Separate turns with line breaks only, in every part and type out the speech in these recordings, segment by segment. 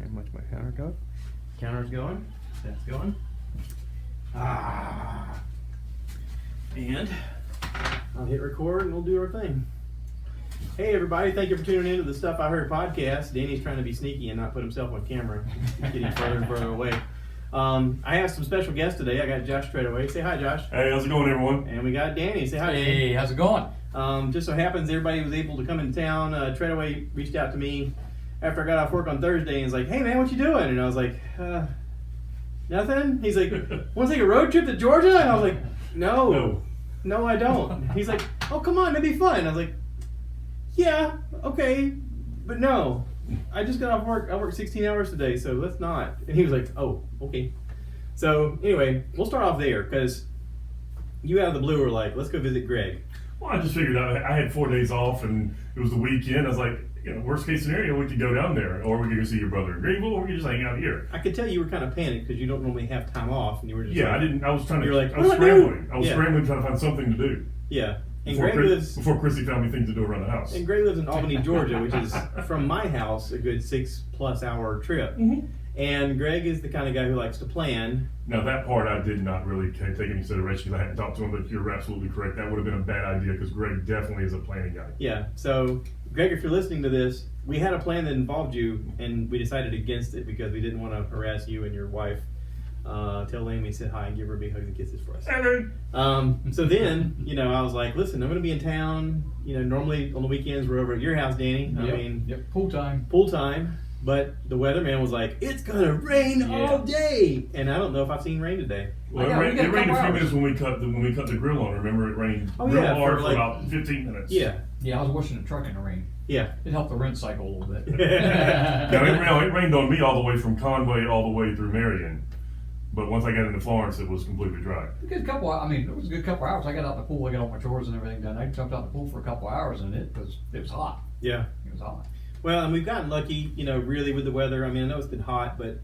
How much my counter go? Counter's going. That's going. And I'll hit record and we'll do our thing. Hey everybody, thank you for tuning in to the Stuff I Heard podcast. Danny's trying to be sneaky and not put himself on camera. Getting further and further away. I have some special guests today. I got Josh Treadaway. Say hi, Josh.
Hey, how's it going, everyone?
And we got Danny. Say hi, Danny.
Hey, how's it going?
Just so happens everybody was able to come in town. Treadaway reached out to me after I got off work on Thursday and was like, hey man, what you doing? And I was like, nothing. He's like, want to take a road trip to Georgia? And I was like, no, I don't. He's like, oh, come on, that'd be fun. And I was like, yeah, okay, but no. I just got off work. I worked 16 hours today, so let's not. And he was like, oh, okay. So anyway, we'll start off there because you out of the blue were like, let's go visit Greg.
Well, I just figured out I had 4 days off and it was the weekend. I was like, worst case scenario, we could go down there, or we could go see your brother in Greenville, or we could just hang out here.
I could tell you were kind of panicked because you don't normally have time off, and you were just
I didn't. I was trying to.
You were like,
I was scrambling. I was scrambling trying to find something to do.
Yeah. And
before Chrissy found me things to do around the house.
And Greg lives in Albany, Georgia, which is from my house a good 6+ hour trip. Mm-hmm. And Greg is the kind of guy who likes to plan.
Now that part I did not really take into consideration because I hadn't talked to him, but you're absolutely correct. That would have been a bad idea because Greg definitely is a planning guy.
Yeah. So Greg, if you're listening to this, we had a plan that involved you, and we decided against it because we didn't want to harass you and your wife. Tell Amy said hi and give her a big hug and kisses for us. So then, I was like, listen, I'm going to be in town. Normally on the weekends we're over at your house, Danny.
Yep. Pool time.
But the weatherman was like, it's going to rain all day. And I don't know if I've seen rain today.
Well, it rained a few minutes when we cut the grill on. Remember, it rained real hard for about 15 minutes.
Yeah.
Yeah, I was washing the truck in the rain.
Yeah.
It helped the rinse cycle a little bit.
It rained on me all the way from Conway all the way through Marion. But once I got into Florence, it was completely dry.
It was a good couple hours. I got out in the pool, I got all my chores and everything done. I jumped out in the pool for a couple hours, and it was hot.
Yeah.
It was hot.
Well, and we've gotten lucky, really, with the weather. I mean, I know it's been hot, but,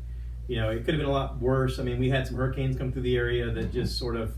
it could have been a lot worse. I mean, we had some hurricanes come through the area that just sort of,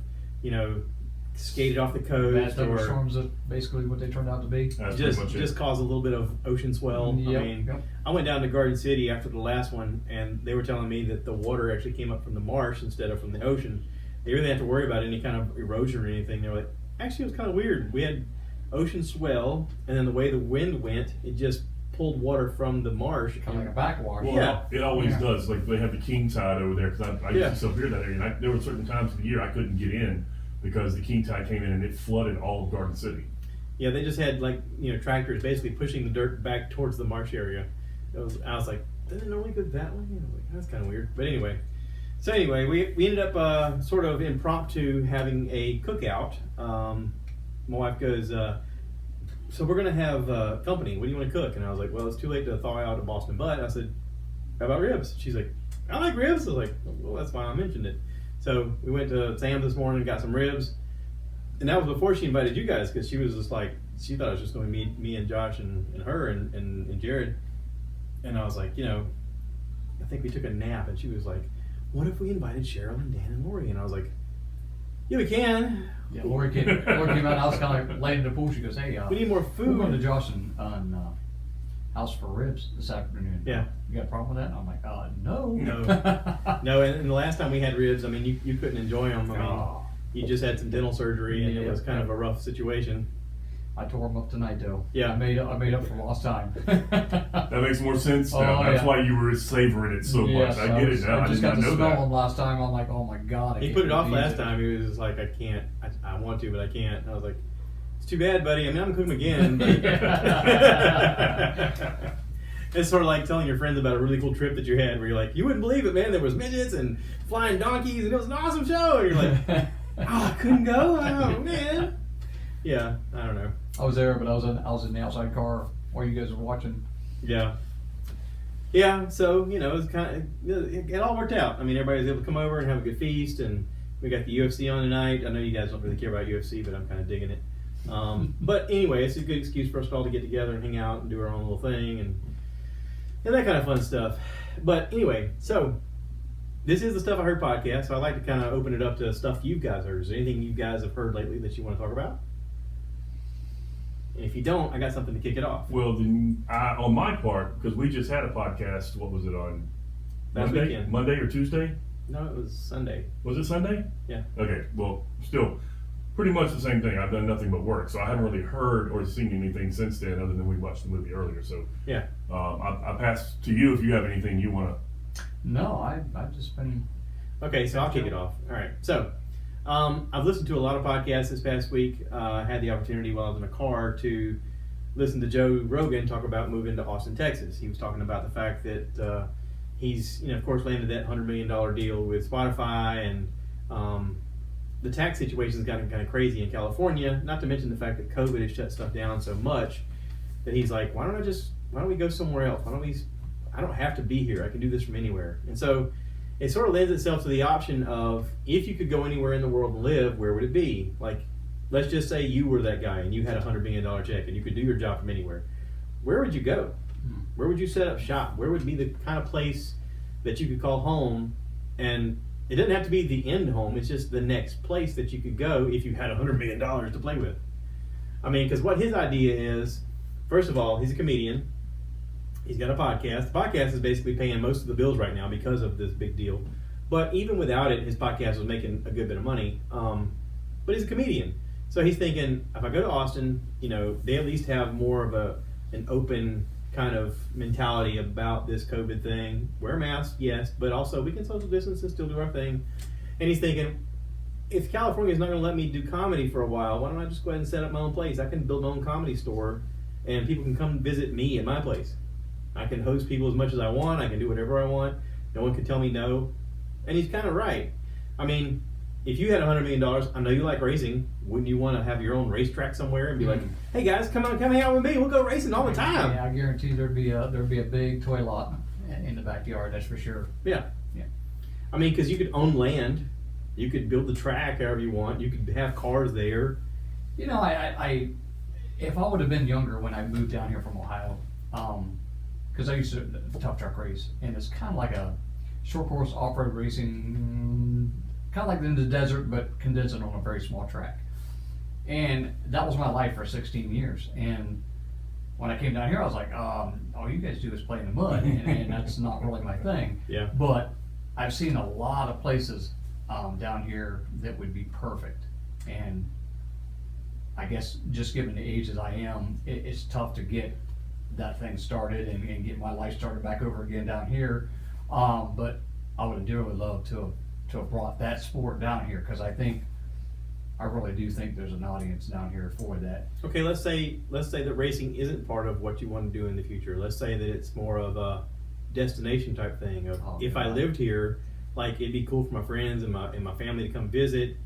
skated off the coast.
Bad thunderstorms, basically what they turned out to be.
Just caused a little bit of ocean swell.
Yep.
I went down to Garden City after the last one, and they were telling me that the water actually came up from the marsh instead of from the ocean. They really didn't have to worry about any kind of erosion or anything. They were like, actually, it was kind of weird. We had ocean swell, and then the way the wind went, it just pulled water from the marsh.
Kind of like a backwash.
Well, it always does. Like they have the king tide over there, because I used to still hear that area. And there were certain times of the year I couldn't get in because the king tide came in and it flooded all of Garden City.
Yeah, they just had tractors basically pushing the dirt back towards the marsh area. I was like, doesn't it normally go that way? That's kind of weird. But anyway, we ended up sort of impromptu having a cookout. My wife goes, so we're going to have company. What do you want to cook? And I was like, well, it's too late to thaw out a Boston butt. I said, how about ribs? She's like, I like ribs. I was like, well, that's why I mentioned it. So we went to Sam's this morning and got some ribs. And that was before she invited you guys, because she was just like, she thought it was just going to be me and Josh and her and Jared. And I was like, I think we took a nap. And she was like, what if we invited Cheryl and Dan and Lori? And I was like, yeah, we can.
Yeah, Lori came out and I was kind of laying in the pool. She goes, hey,
we need more food.
We're going to Josh on House for Ribs this afternoon.
Yeah.
You got a problem with that? And I'm like, no.
No, and the last time we had ribs, I mean, you couldn't enjoy them. I mean, you just had some dental surgery, and it was kind of a rough situation.
I tore them up tonight, though.
Yeah.
I made up for lost time.
That makes more sense now. That's why you were savoring it so much. I get it now.
I just got to smell
that.
them last time. I'm like, oh my God.
He put it off last time. He was just like, I can't. I want to, but I can't. And I was like, it's too bad, buddy. I mean, I'm cooking again. But it's sort of like telling your friends about a really cool trip that you had where you're like, you wouldn't believe it, man. There was midgets and flying donkeys, and it was an awesome show. And you're like, I couldn't go? Oh, man. Yeah, I don't know.
I was there, but I was in the outside car while you guys were watching.
Yeah. Yeah, so, it was kind of, it all worked out. I mean, everybody was able to come over and have a good feast, and we got the UFC on tonight. I know you guys don't really care about UFC, but I'm kind of digging it. But anyway, it's a good excuse for us all to get together and hang out and do our own little thing and that kind of fun stuff. But anyway, so this is the Stuff I Heard podcast, so I'd like to kind of open it up to stuff you guys heard. Is there anything you guys have heard lately that you want to talk about? And if you don't, I got something to kick it off.
Well, then on my part, because we just had a podcast. What was it on?
Last weekend.
Monday or Tuesday?
No, it was Sunday.
Was it Sunday?
Yeah.
Okay. Well, still, pretty much the same thing. I've done nothing but work, so I haven't really heard or seen anything since then, other than we watched the movie earlier. So
Yeah.
I pass to you if you have anything you want to.
No, I've just been.
Okay, so I'll kick it off. All right. So I've listened to a lot of podcasts this past week. I had the opportunity while I was in a car to listen to Joe Rogan talk about moving to Austin, Texas. He was talking about the fact that he's, of course, landed that $100 million deal with Spotify, and the tax situation's gotten kind of crazy in California, not to mention the fact that COVID has shut stuff down so much that he's like, why don't we go somewhere else? I don't have to be here. I can do this from anywhere. And so it sort of lends itself to the option of, if you could go anywhere in the world and live, where would it be? Like, let's just say you were that guy and you had a $100 million check and you could do your job from anywhere. Where would you go? Where would you set up shop? Where would be the kind of place that you could call home? And it doesn't have to be the end home. It's just the next place that you could go if you had $100 million to play with. I mean, because what his idea is, first of all, he's a comedian. He's got a podcast. The podcast is basically paying most of the bills right now because of this big deal. But even without it, his podcast was making a good bit of money. But he's a comedian. So he's thinking, if I go to Austin, they at least have more of an open kind of mentality about this COVID thing. Wear masks, yes, but also we can social distance and still do our thing. And he's thinking, if California is not going to let me do comedy for a while, why don't I just go ahead and set up my own place? I can build my own comedy store, and people can come visit me at my place. I can host people as much as I want. I can do whatever I want. No one can tell me no. And he's kind of right. I mean, if you had $100 million, I know you like racing. Wouldn't you want to have your own racetrack somewhere and be like, hey guys, come hang out with me. We'll go racing all the time.
Yeah, I guarantee there'd be a big toy lot in the backyard. That's for sure.
Yeah.
Yeah.
I mean, because you could own land. You could build the track however you want. You could have cars there.
I if I would have been younger when I moved down here from Ohio, because I used to tough truck race, and it's kind of like a short course off-road racing, kind of like in the desert, but condensed on a very small track. And that was my life for 16 years. And when I came down here, I was like, all you guys do is play in the mud, and that's not really my thing.
Yeah.
But I've seen a lot of places down here that would be perfect. And I guess just given the age as I am, it's tough to get that thing started and get my life started back over again down here. But I would dearly love to have brought that sport down here, because I really do think there's an audience down here for that.
Okay, let's say that racing isn't part of what you want to do in the future. Let's say that it's more of a destination type thing of, if I lived here, like, it'd be cool for my friends and my family to come visit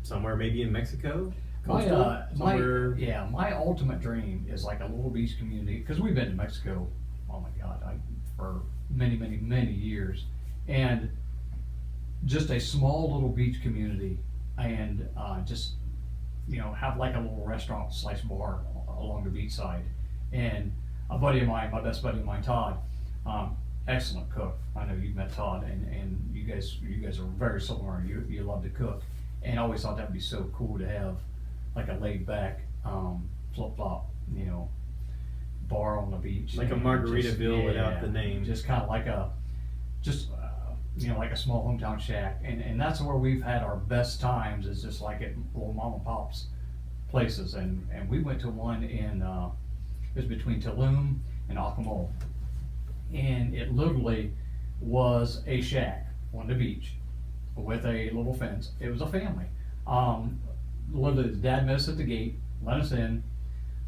somewhere, maybe in Mexico.
My ultimate dream is like a little beach community, because we've been to Mexico, oh my God, for many, many, many years, and just a small little beach community, and just have like a little restaurant / bar along the beach side. And a buddy of mine, my best buddy of mine, Todd, excellent cook. I know you've met Todd, and you guys are very similar. You love to cook, and I always thought that'd be so cool to have like a laid back flip-flop bar on the beach,
like a Margaritaville without the name,
just kind of like like a small hometown shack, and that's where we've had our best times, is just like at little mom and pops places. And we went to one in it was between Tulum and Acapulco, and it literally was a shack on the beach with a little fence. It was a family. Literally, the dad met us at the gate, let us in.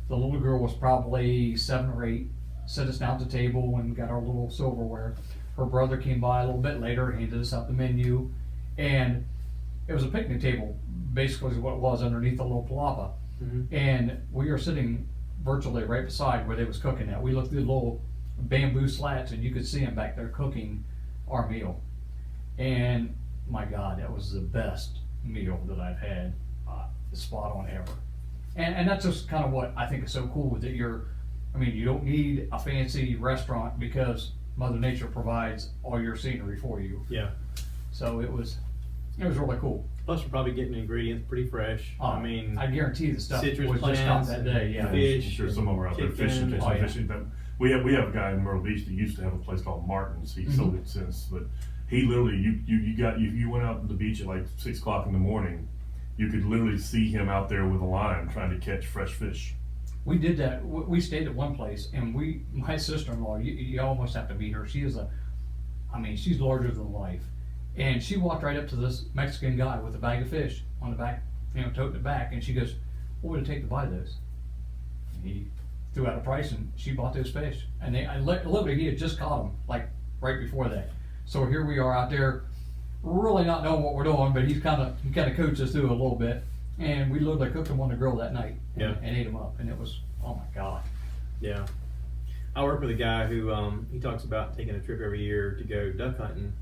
The little girl was probably 7 or 8, set us down at the table and got our little silverware. Her brother came by a little bit later, handed us out the menu, and it was a picnic table, basically is what it was, underneath a little palapa.
Mm-hmm.
And we were sitting virtually right beside where they was cooking at. We looked through the little bamboo slats, and you could see them back there cooking our meal. And my God, that was the best meal that I've had, spot on ever. And that's just kind of what I think is so cool with it. You don't need a fancy restaurant, because Mother Nature provides all your scenery for you.
Yeah.
So it was It was really cool.
Plus, we're probably getting ingredients pretty fresh. I mean,
I guarantee the stuff
citrus
was just caught
plants
that day. Yeah.
fish,
I'm sure some of them are out there
chicken.
fishing.
Oh, yeah.
Fishing. We have a guy in Myrtle Beach that used to have a place called Martin's. He sold it since, but he literally you went out to the beach at like 6 o'clock in the morning, you could literally see him out there with a line trying to catch fresh fish.
We did that. We stayed at one place, and my sister-in-law, you almost have to meet her. She is she's larger than life. And she walked right up to this Mexican guy with a bag of fish on the back, toting it back, and she goes, "What would it take to buy those?" And he threw out a price, and she bought those fish. And literally, he had just caught them, like, right before that. So here we are out there, really not knowing what we're doing, but he kind of coached us through a little bit. And we literally cooked them on the grill that night and ate them up. And it was, oh my God.
Yeah. I work with a guy who, he talks about taking a trip every year to go duck hunting.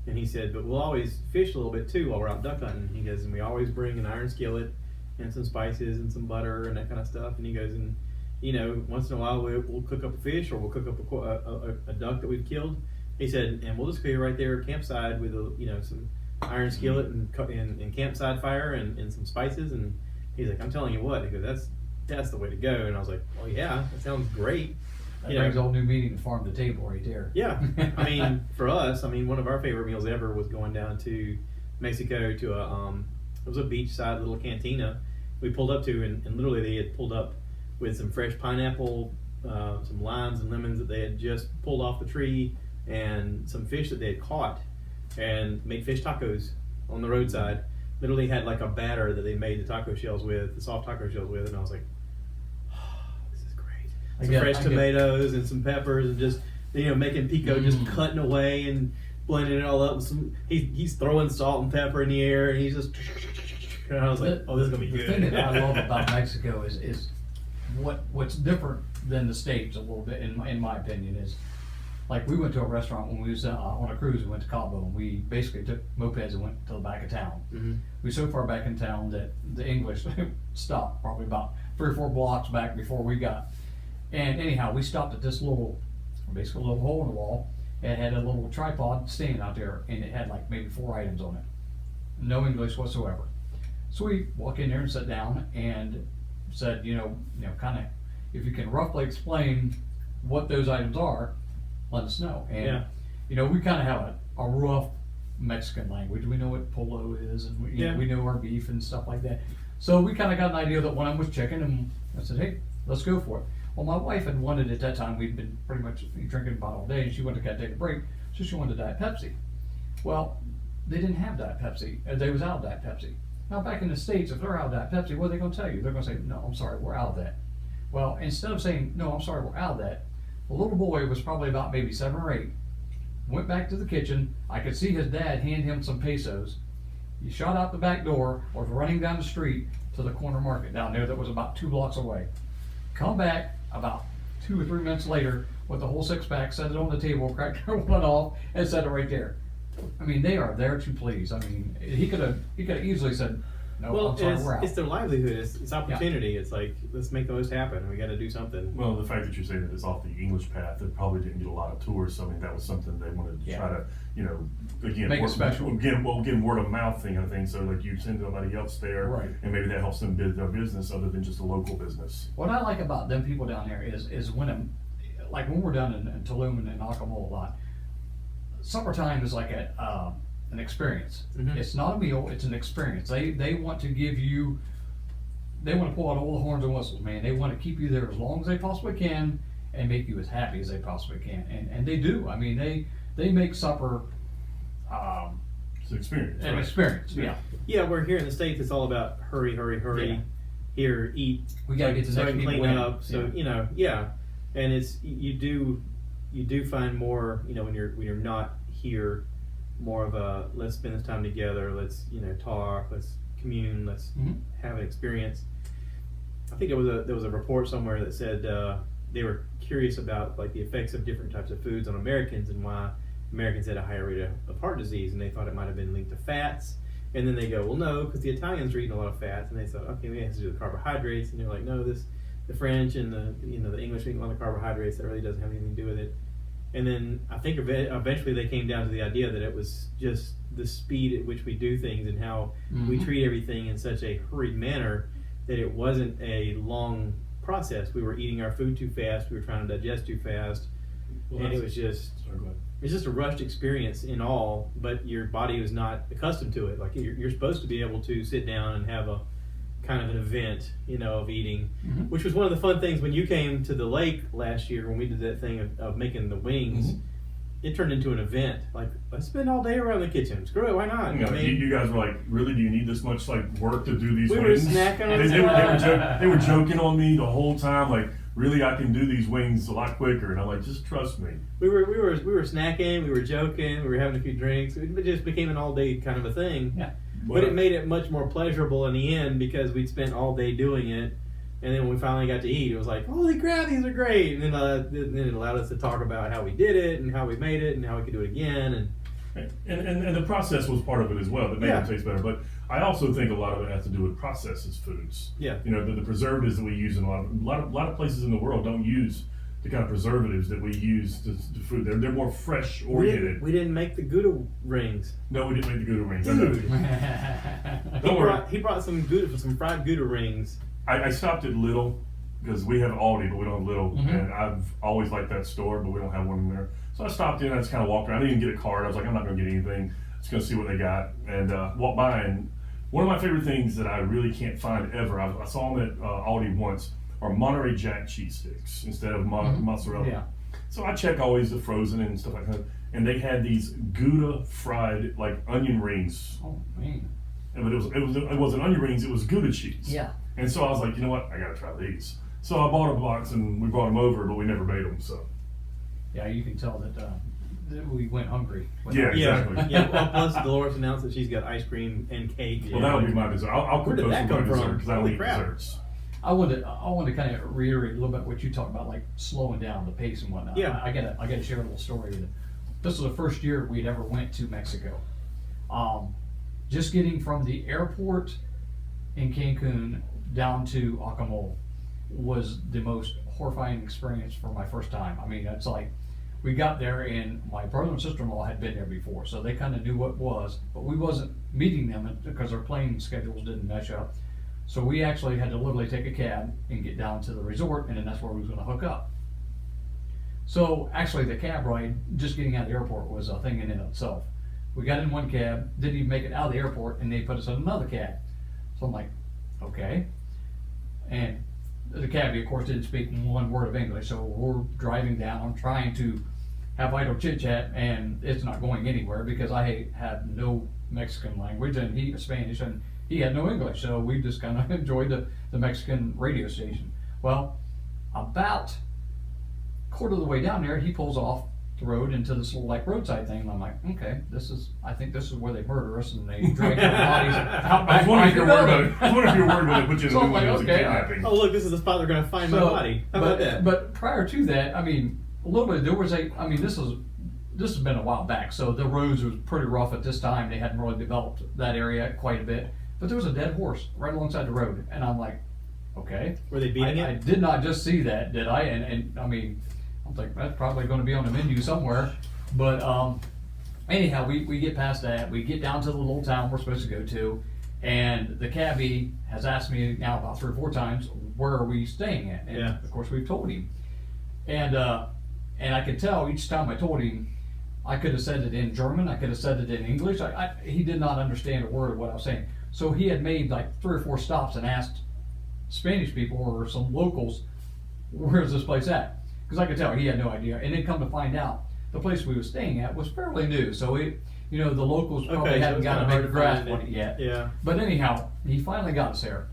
And he said, but we'll always fish a little bit too while we're out duck hunting. He goes, and we always bring an iron skillet and some spices and some butter and that kind of stuff. And he goes, and once in a while we'll cook up a fish or we'll cook up a duck that we've killed. He said, and we'll just be right there campside with some iron skillet and campside fire and some spices. And he's like, I'm telling you what, he goes, that's the way to go. And I was like, well, yeah, that sounds great.
That brings a whole new meaning to farm to table right there.
Yeah, I mean, for us, one of our favorite meals ever was going down to Mexico to it was a beachside little cantina we pulled up to, and literally they had pulled up with some fresh pineapple, some limes and lemons that they had just pulled off the tree, and some fish that they had caught, and made fish tacos on the roadside. Literally had like a batter that they made the taco shells with, the soft taco shells with, and I was like, some fresh tomatoes and some peppers, and just making pico, just cutting away and blending it all up with some. He's throwing salt and pepper in the air, and he's just. And I was like, oh, this is gonna be good.
The thing that I love about Mexico is what's different than the States a little bit, in my opinion, is like we went to a restaurant when we was on a cruise. We went to Cabo, and we basically took mopeds and went to the back of town. We were so far back in town that the English stopped probably about 3 or 4 blocks back before we got. And anyhow, we stopped at this basically a little hole in the wall. It had a little tripod stand out there, and it had like maybe 4 items on it. No English whatsoever. So we walk in there and sat down and said, kind of, if you can roughly explain what those items are, let us know. And, we kind of have a rough Mexican language. We know what polo is, and we know our beef and stuff like that. So we kind of got an idea that one of them was chicken, and I said, hey, let's go for it. Well, my wife had wanted at that time, we'd been pretty much drinking about all day, and she wanted to take a break, so she wanted Diet Pepsi. Well, they didn't have Diet Pepsi. They was out of Diet Pepsi. Now, back in the States, if they're out of Diet Pepsi, what are they going to tell you? They're going to say, no, I'm sorry, we're out of that. Well, instead of saying, no, I'm sorry, we're out of that, the little boy was probably about maybe 7 or 8, went back to the kitchen. I could see his dad hand him some pesos. He shot out the back door, was running down the street to the corner market down there that was about 2 blocks away. Come back about 2 or 3 minutes later with the whole 6-pack, set it on the table, cracked one off, and set it right there. They are there to please. He could have easily said, no,
well,
I'm sorry, we're out.
It's their livelihood. It's opportunity. It's like, let's make the most happen. We got to do something.
Well, the fact that you're saying that it's off the English path, it probably didn't get a lot of tourists. That was something they wanted to try to, again,
make it special.
Again, word of mouth thing, I think. So like you send somebody else there,
right,
and maybe that helps them build their business other than just a local business.
What I like about them people down there is when we're down in Tulum and in Acapulco a lot, supper time is like an experience. It's not a meal, it's an experience. They want to give you, they want to pull out all the horns and whistles, man. They want to keep you there as long as they possibly can and make you as happy as they possibly can. And they do. They make supper
it's an experience.
An experience, yeah.
Yeah, we're here in the States, it's all about hurry.
Yeah.
Here, eat.
We gotta get to the next people
clean
in.
up. So and it's you do find more when you're not here, more of a let's spend this time together, let's talk, let's commune, let's have an experience. I think there was a report somewhere that said they were curious about like the effects of different types of foods on Americans and why Americans had a higher rate of heart disease, and they thought it might have been linked to fats. And then they go, well, no, because the Italians are eating a lot of fats, and they thought, okay, we have to do the carbohydrates, and they're like, no, the French and the English eating a lot of carbohydrates, that really doesn't have anything to do with it. And then I think eventually they came down to the idea that it was just the speed at which we do things and how we treat everything in such a hurried manner that it wasn't a long process. We were eating our food too fast. We were trying to digest too fast.
Well,
and it was just...
Sorry, go ahead.
It's just a rushed experience in all, but your body was not accustomed to it. Like you're supposed to be able to sit down and have a kind of an event, of eating, which was one of the fun things when you came to the lake last year when we did that thing of making the wings. It turned into an event. Like, let's spend all day around the kitchen. Screw it, why not?
You guys were like, really? Do you need this much work to do these
we
wings?
We were snacking on
they were joking on me the whole time. Like, really, I can do these wings a lot quicker. And I'm like, just trust me.
We were snacking. We were joking. We were having a few drinks. It just became an all day kind of a thing.
Yeah.
But it made it much more pleasurable in the end because we'd spent all day doing it. And then when we finally got to eat, it was like, holy crap, these are great. And then it allowed us to talk about how we did it and how we made it and how we could do it again.
And the process was part of it as well that made it taste better. But I also think a lot of it has to do with processed foods.
Yeah.
The preservatives that we use in a lot of places in the world don't use the kind of preservatives that we use to food. They're more fresh oriented.
We didn't make the Gouda rings.
No, we didn't make the Gouda rings.
Dude.
Don't worry.
He brought some fried Gouda rings.
I stopped at Little because we have Aldi, but we don't have Little, and I've always liked that store, but we don't have one in there. So I stopped in. I just kind of walked around. I didn't even get a card. I was like, I'm not going to get anything. Just going to see what they got, and walked by. And one of my favorite things that I really can't find ever, I saw them at Aldi once, are Monterey Jack cheese sticks instead of mozzarella.
Yeah.
So I check always the frozen and stuff like that, and they had these Gouda fried onion rings.
Oh man!
But it wasn't onion rings. It was Gouda cheese.
Yeah.
And so I was like, you know what? I gotta try these. So I bought a box and we brought them over, but we never made them. So.
Yeah, you can tell that we went hungry.
Yeah, exactly.
Yeah. Well, plus Dolores announced that she's got ice cream and cake.
Well, that'll be my dessert. I'll cook those for my dessert because I don't eat desserts.
I want to kind of reiterate a little bit what you talked about, like slowing down the pace and whatnot.
Yeah.
I gotta share a little story. This was the first year we'd ever went to Mexico. Just getting from the airport in Cancun down to Acapulco was the most horrifying experience for my first time. I mean, it's like we got there and my brother and sister-in-law had been there before, so they kind of knew what it was, but we wasn't meeting them because our plane schedules didn't match up. So we actually had to literally take a cab and get down to the resort, and then that's where we was going to hook up. So actually the cab ride, just getting out of the airport, was a thing in and of itself. We got in one cab, didn't even make it out of the airport, and they put us in another cab. So I'm like, okay. And the cabbie, of course, didn't speak one word of English, so we're driving down, trying to have idle chit-chat, and it's not going anywhere because I have no Mexican language, and he Spanish, and he had no English, so we just kind of enjoyed the Mexican radio station. Well, about quarter of the way down there, he pulls off the road into this little roadside thing, and I'm like, okay, I think this is where they murder us and they drag our bodies out back.
I was wondering if you're worried about it. Put you in the
So I'm like, okay.
kidnapping.
Oh, look, this is the spot they're going to find my body. How about that?
But prior to that, I mean, a little bit. There was this has been a while back, so the roads was pretty rough at this time. They hadn't really developed that area quite a bit. But there was a dead horse right alongside the road, and I'm like, okay.
Were they beating it?
I did not just see that, did I? And I mean, I'm like, that's probably going to be on the menu somewhere. But anyhow, we get past that. We get down to the little town we're supposed to go to, and the cabbie has asked me now about 3 or 4 times, where are we staying at? And of course we've told him. And I could tell each time I told him, I could have said it in German, I could have said it in English. He did not understand a word of what I was saying. So he had made 3 or 4 stops and asked Spanish people or some locals, where's this place at? Because I could tell he had no idea. And then come to find out, the place we were staying at was fairly new. So the locals probably hadn't got a big grasp on it yet.
Yeah.
But anyhow, he finally got us there.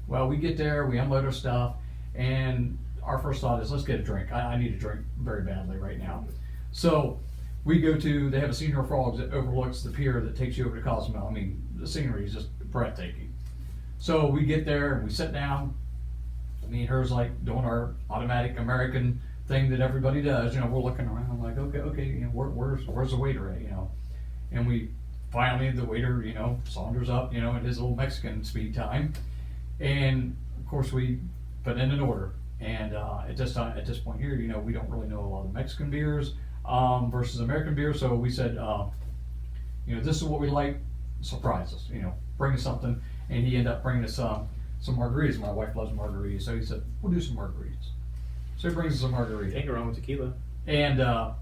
Well, we get there, we unload our stuff, and our first thought is, let's get a drink. I need a drink very badly right now. So we go to, they have a Senior Frogs that overlooks the pier that takes you over to Cozumel. I mean, the scenery is just breathtaking. So we get there and we sit down. Me and her's doing our automatic American thing that everybody does. We're looking around. I'm like, okay, where's the waiter at? And we finally, the waiter, saunters up, in his little Mexican speed time, and of course we put in an order. And at this point here, we don't really know a lot of Mexican beers. versus American beer. So we said, this is what we like. Surprise us, bring us something. And he ended up bringing us some margaritas. My wife loves margaritas, so he said, we'll do some margaritas. So he brings us some margaritas.
Can't go wrong with tequila.
And the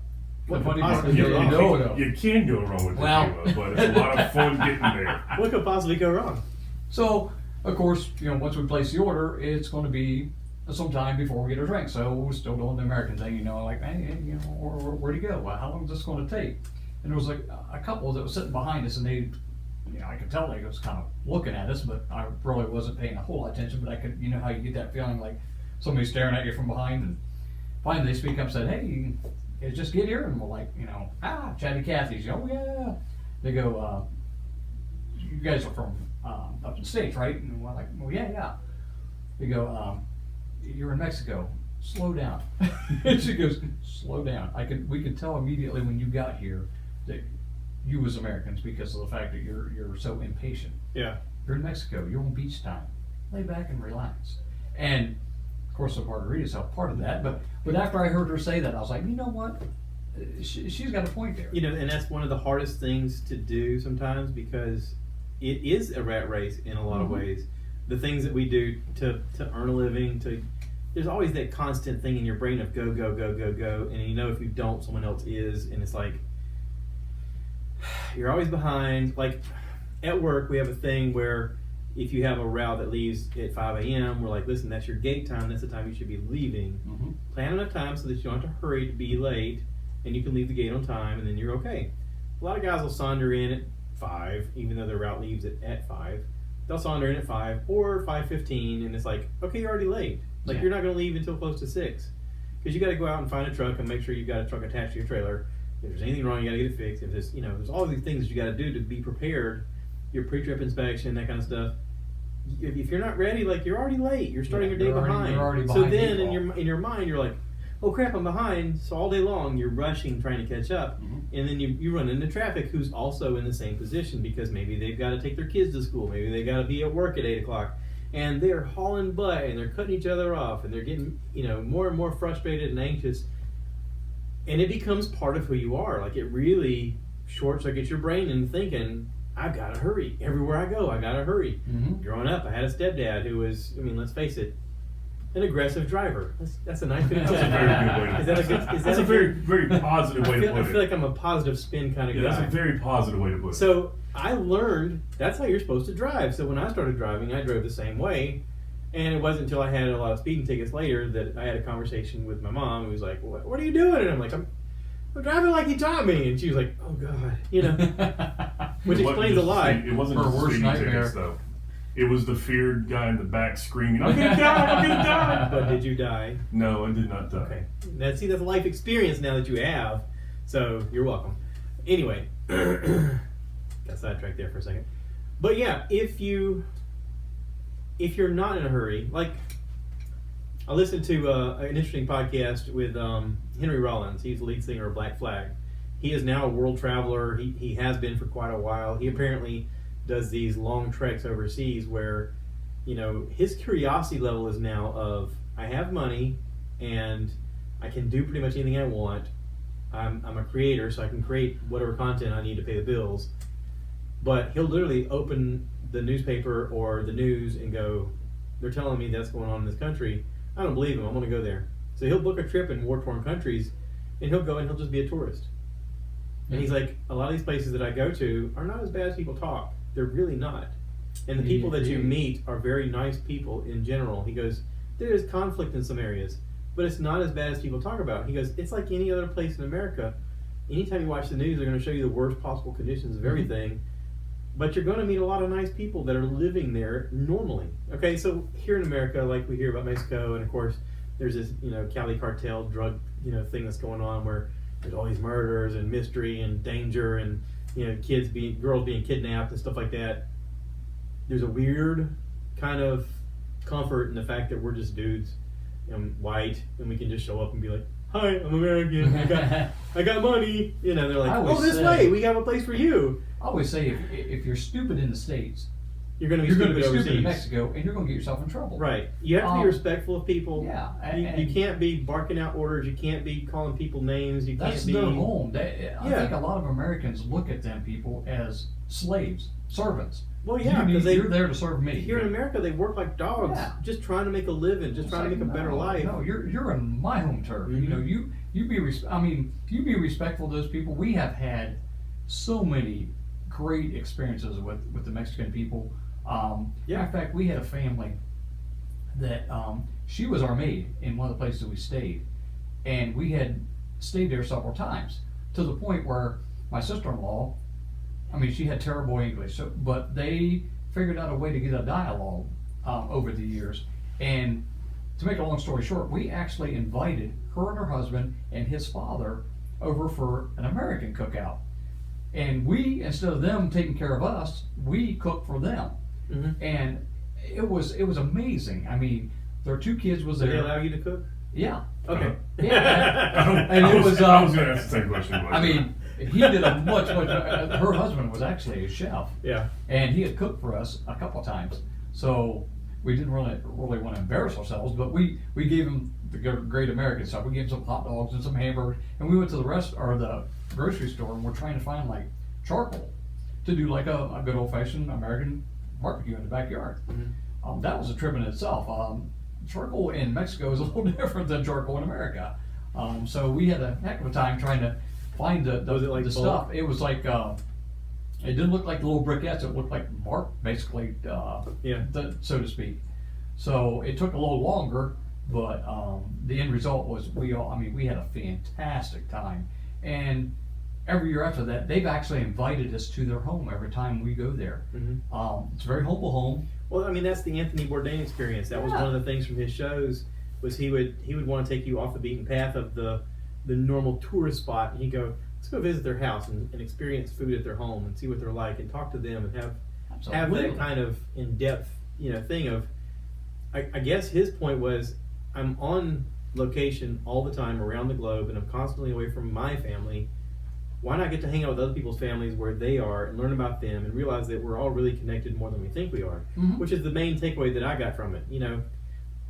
funny part
possibly
is,
go wrong?
You can go wrong with tequila, but it's a lot of fun getting there.
What could possibly go wrong?
So, of course, once we place the order, it's going to be some time before we get our drink. So we're still doing the American thing, like, hey, where'd he go? Well, how long is this going to take? And there was like a couple that was sitting behind us, and they, I could tell they was kind of looking at us, but I really wasn't paying a whole lot of attention. But I could, how you get that feeling like somebody's staring at you from behind. And finally, they speak up and said, hey, just get here. And we're like, Chatty Cathy's. Oh, yeah. They go, you guys are from up in the States, right? And we're like, well, yeah. They go, you're in Mexico. Slow down. And she goes, slow down. We could tell immediately when you got here that you was Americans because of the fact that you're so impatient.
Yeah.
You're in Mexico. You're on beach time. Lay back and relax. And of course, the margaritas help part of that. But after I heard her say that, I was like, you know what? She's got a point there.
And that's one of the hardest things to do sometimes because it is a rat race in a lot of ways. The things that we do to earn a living, there's always that constant thing in your brain of go, go, go, go, go. And if you don't, someone else is. And it's like, you're always behind. Like at work, we have a thing where if you have a route that leaves at 5 a.m., we're like, listen, that's your gate time. That's the time you should be leaving. Plan enough time so that you don't have to hurry to be late and you can leave the gate on time and then you're okay. A lot of guys will saunter in at 5, even though their route leaves at 5. They'll saunter in at 5 or 5:15 and it's like, okay, you're already late. Like you're not going to leave until close to 6 because you got to go out and find a truck and make sure you've got a truck attached to your trailer. If there's anything wrong, you got to get it fixed. If there's, there's all these things that you got to do to be prepared, your pre-trip inspection, that kind of stuff. If you're not ready, like you're already late. You're starting your day behind.
You're already
so
behind.
then in your mind, you're like, oh crap, I'm behind. So all day long, you're rushing, trying to catch up. And then you run into traffic who's also in the same position because maybe they've got to take their kids to school. Maybe they got to be at work at 8 o'clock. And they're hauling butt and they're cutting each other off and they're getting, more and more frustrated and anxious. And it becomes part of who you are. Like it really short circuits your brain into thinking, I've got to hurry. Everywhere I go, I got to hurry. Growing up, I had a stepdad who was, let's face it, an aggressive driver. That's a nice way to put it.
That's a very, very positive way to put it.
I feel like I'm a positive spin kind of guy.
That's a very positive way to put it.
So I learned that's how you're supposed to drive. So when I started driving, I drove the same way. And it wasn't until I had a lot of speeding tickets later that I had a conversation with my mom who was like, what are you doing? And I'm like, I'm driving like he taught me. And she was like, oh God, which explains a lot.
It wasn't
Her
just
worst
speeding
nightmare.
tickets though. It was the feared guy in the back screaming, I'm gonna die, I'm gonna die.
But did you die?
No, I did not die.
Okay. That's a life experience now that you have. So you're welcome. Anyway, got sidetracked there for a second. But yeah, if you're not in a hurry, like I listened to an interesting podcast with Henry Rollins. He's the lead singer of Black Flag. He is now a world traveler. He has been for quite a while. He apparently does these long treks overseas where, his curiosity level is now of, I have money and I can do pretty much anything I want. I'm a creator, so I can create whatever content I need to pay the bills. But he'll literally open the newspaper or the news and go, they're telling me that's going on in this country. I don't believe him. I'm going to go there. So he'll book a trip in war-torn countries and he'll go and he'll just be a tourist. And he's like, a lot of these places that I go to are not as bad as people talk. They're really not. And the people that you meet are very nice people in general. He goes, there is conflict in some areas, but it's not as bad as people talk about. He goes, it's like any other place in America. Anytime you watch the news, they're going to show you the worst possible conditions of everything. But you're going to meet a lot of nice people that are living there normally. Okay, so here in America, like we hear about Mexico, and of course, there's this, Cali cartel drug, thing that's going on where there's all these murders and mystery and danger and, girls being kidnapped and stuff like that. There's a weird kind of comfort in the fact that we're just dudes and white, and we can just show up and be like, hi, I'm American, I got money. They're like, oh, this way, we have a place for you.
I always say if you're stupid in the States,
you're going to be
you're
stupid
going to be
overseas.
stupid in Mexico, and you're going to get yourself in trouble.
Right. You have to be respectful of people.
Yeah,
You can't be barking out orders. You can't be calling people names. You
That's
can't be.
their home. I think a lot of Americans look at them people as slaves, servants.
Well, yeah, because
you're there to serve me.
Here in America, they work like dogs, just trying to make a living, just trying to make a better life.
No, you're in my home turf.
Mm-hmm.
You know, you be you be respectful of those people. We have had so many great experiences with the Mexican people. Matter of fact, we had a family that she was our maid in one of the places we stayed, and we had stayed there several times to the point where my sister-in-law, I mean, she had terrible English, but they figured out a way to get a dialogue over the years. And to make a long story short, we actually invited her and her husband and his father over for an American cookout. And we, instead of them taking care of us, we cooked for them.
Mm-hmm.
And it was amazing. I mean, their 2 kids was there.
Did they allow you to cook?
Yeah.
Okay.
Yeah. And
I
it
was going to ask the same question.
I mean, he did a much. Her husband was actually a chef.
Yeah.
And he had cooked for us a couple of times, so we didn't really want to embarrass ourselves. But we gave him the great American stuff. We gave him some hot dogs and some hamburgers, and we went to the grocery store, and we're trying to find like charcoal to do like a good old fashioned American barbecue in the backyard.
Mm-hmm.
That was a trip in itself. Charcoal in Mexico is a little different than charcoal in America. So we had a heck of a time trying to find
Was it like
the
bulk?
stuff. It was like it didn't look like little briquettes. It looked like bark, basically, so to speak. So it took a little longer, but the end result was we had a fantastic time. And every year after that, they've actually invited us to their home every time we go there.
Mm-hmm.
It's a very humble home.
Well, I mean, that's the Anthony Bourdain experience. That was one of the things from his shows. Was he would want to take you off the beaten path of the normal tourist spot, and he'd go, let's go visit their house and experience food at their home and see what they're like and talk to them and have that kind of in-depth thing of, I guess his point was, I'm on location all the time around the globe and I'm constantly away from my family. Why not get to hang out with other people's families where they are and learn about them and realize that we're all really connected more than we think we are, which is the main takeaway that I got from it.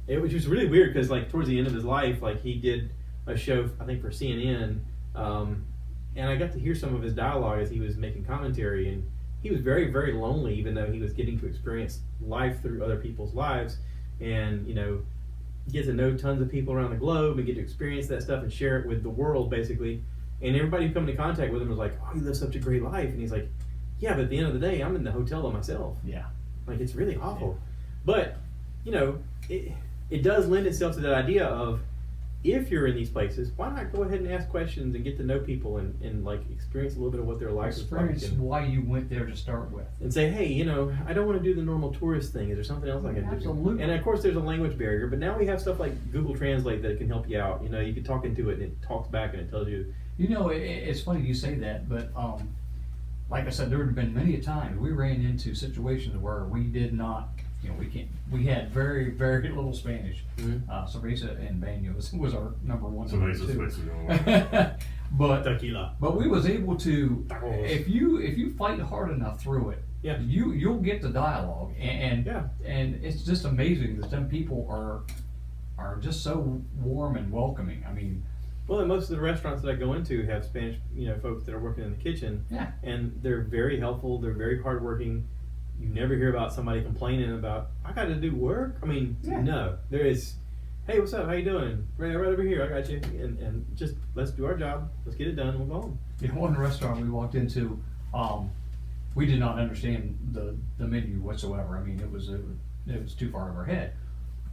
It was just really weird because like towards the end of his life, like he did a show, I think for CNN, and I got to hear some of his dialogue as he was making commentary, and he was very, very lonely, even though he was getting to experience life through other people's lives, and get to know tons of people around the globe and get to experience that stuff and share it with the world basically. And everybody who come into contact with him was like, oh, you live such a great life. And he's like, yeah, but at the end of the day, I'm in the hotel by myself.
Yeah.
Like, it's really awful. But, it does lend itself to that idea of, if you're in these places, why not go ahead and ask questions and get to know people and like experience a little bit of what their life is like.
Experience why you went there to start with.
And say, hey, I don't want to do the normal tourist thing. Is there something else I can do?
Absolutely.
And of course, there's a language barrier, but now we have stuff like Google Translate that can help you out. You can talk into it and it talks back and it tells you.
It's funny you say that, but like I said, there have been many a times we ran into situations where we did not, we had very, very little Spanish. Cerveza and Baño was our number one. But
Tequila.
But we was able to, if you fight hard enough through it, you'll get the dialogue, and it's just amazing that some people are just so warm and welcoming. I mean.
Well, and most of the restaurants that I go into have Spanish, folks that are working in the kitchen.
Yeah.
And they're very helpful. They're very hardworking. You never hear about somebody complaining about, I got to do work. I mean, no. There is, hey, what's up? How you doing? Right over here. I got you. And just let's do our job. Let's get it done. We'll go home.
One restaurant we walked into, we did not understand the menu whatsoever. I mean, it was too far over our head.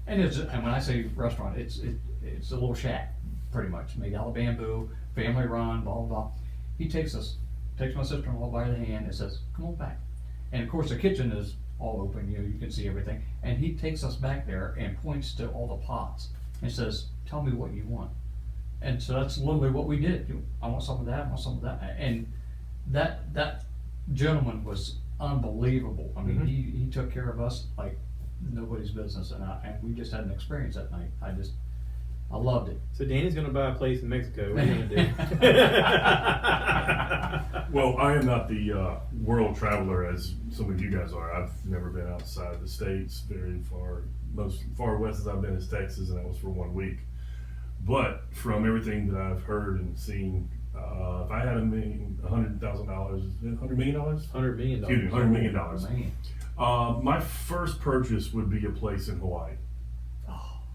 And when I say restaurant, it's a little shack, pretty much, made out of bamboo, family run, blah blah blah. He takes my sister-in-law by the hand and says, "Come on back." And of course, the kitchen is all open, you can see everything. And he takes us back there and points to all the pots and says, "Tell me what you want." And so that's literally what we did. I want some of that. I want some of that. And that gentleman was unbelievable. I mean, he took care of us like nobody's business, and we just had an experience that night. I loved it.
So Danny's going to buy a place in Mexico. What are you going to do?
Well, I am not the world traveler as some of you guys are. I've never been outside the states very far. Most far west as I've been is Texas, and that was for 1 week. But from everything that I've heard and seen, if I had $100,000, $100 million,
$100 million.
excuse me, $100 million.
Man.
My first purchase would be a place in Hawaii.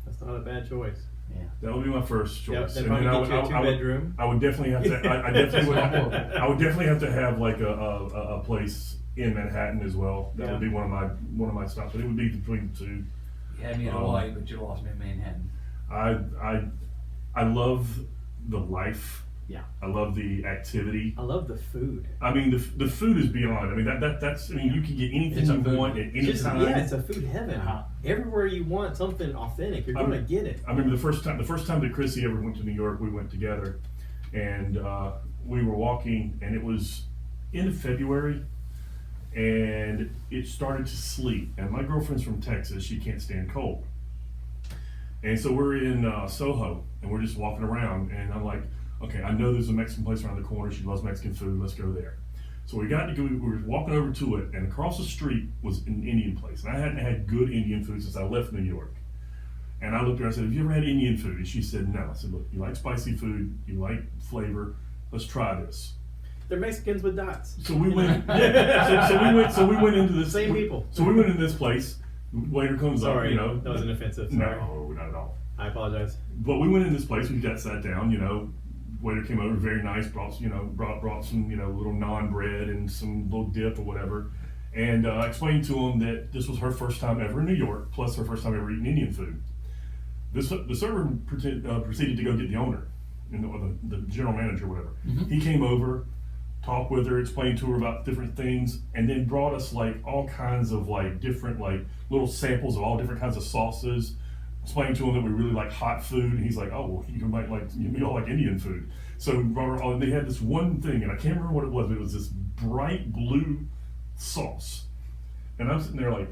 That's not a bad choice.
Yeah.
That would be my first
Yep,
choice.
they'd probably get you a two-bedroom.
I would definitely have to. I definitely would. I would definitely have to have like a place in Manhattan as well. That would be one of my stops. But it would be between the two.
You had me in Hawaii, but you lost me in Manhattan.
I love the life.
Yeah.
I love the activity.
I love the food.
I mean, the food is beyond. I mean, that's. I mean, you can get anything
It's a
you
food.
want at any time.
Yeah, it's a food heaven.
Uh-huh.
Everywhere you want something authentic, you're gonna get it.
I remember the first time that Chrissy ever went to New York, we went together, and we were walking, and it was end of February, and it started to sleet. And my girlfriend's from Texas; she can't stand cold. And so we're in Soho, and we're just walking around, and I'm like, okay, I know there's a Mexican place around the corner. She loves Mexican food. Let's go there. So we were walking over to it, and across the street was an Indian place. And I hadn't had good Indian food since I left New York. And I looked at her, I said, have you ever had Indian food? And she said, no. I said, look, you like spicy food, you like flavor, let's try this.
They're Mexicans with dots.
So we went, so we went into this.
Same people.
So we went into this place, waiter comes up,
Sorry,
you know.
that wasn't offensive. Sorry.
No, not at all.
I apologize.
But we went in this place, we got sat down, you know. Waiter came over, very nice, brought some, little naan bread and some little dip or whatever, and explained to him that this was her first time ever in New York, plus her first time ever eating Indian food. The server proceeded to go get the owner, or the general manager, whatever.
Mm-hmm.
He came over, talked with her, explained to her about different things, and then brought us like all kinds of like different like little samples of all different kinds of sauces. Explained to him that we really like hot food, and he's like, "Oh, well, you might like you all like Indian food." So they had this one thing, and I can't remember what it was, but it was this bright blue sauce, and I'm sitting there like,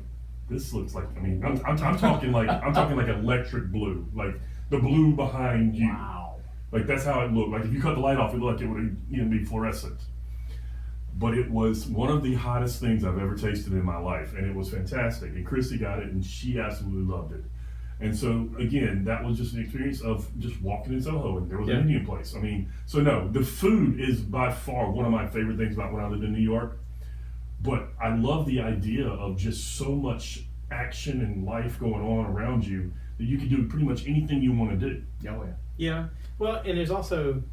"This looks like." I mean, I'm talking like electric blue, like the blue behind you.
Wow.
Like that's how it looked. Like if you cut the light off, it looked like it would be fluorescent. But it was one of the hottest things I've ever tasted in my life, and it was fantastic. And Chrissy got it, and she absolutely loved it. And so again, that was just an experience of just walking in Soho, and there was an Indian place. I mean, so no, the food is by far one of my favorite things about when I lived in New York. But I love the idea of just so much action and life going on around you that you can do pretty much anything you want to do.
Oh, yeah.
Yeah. Well, and there's also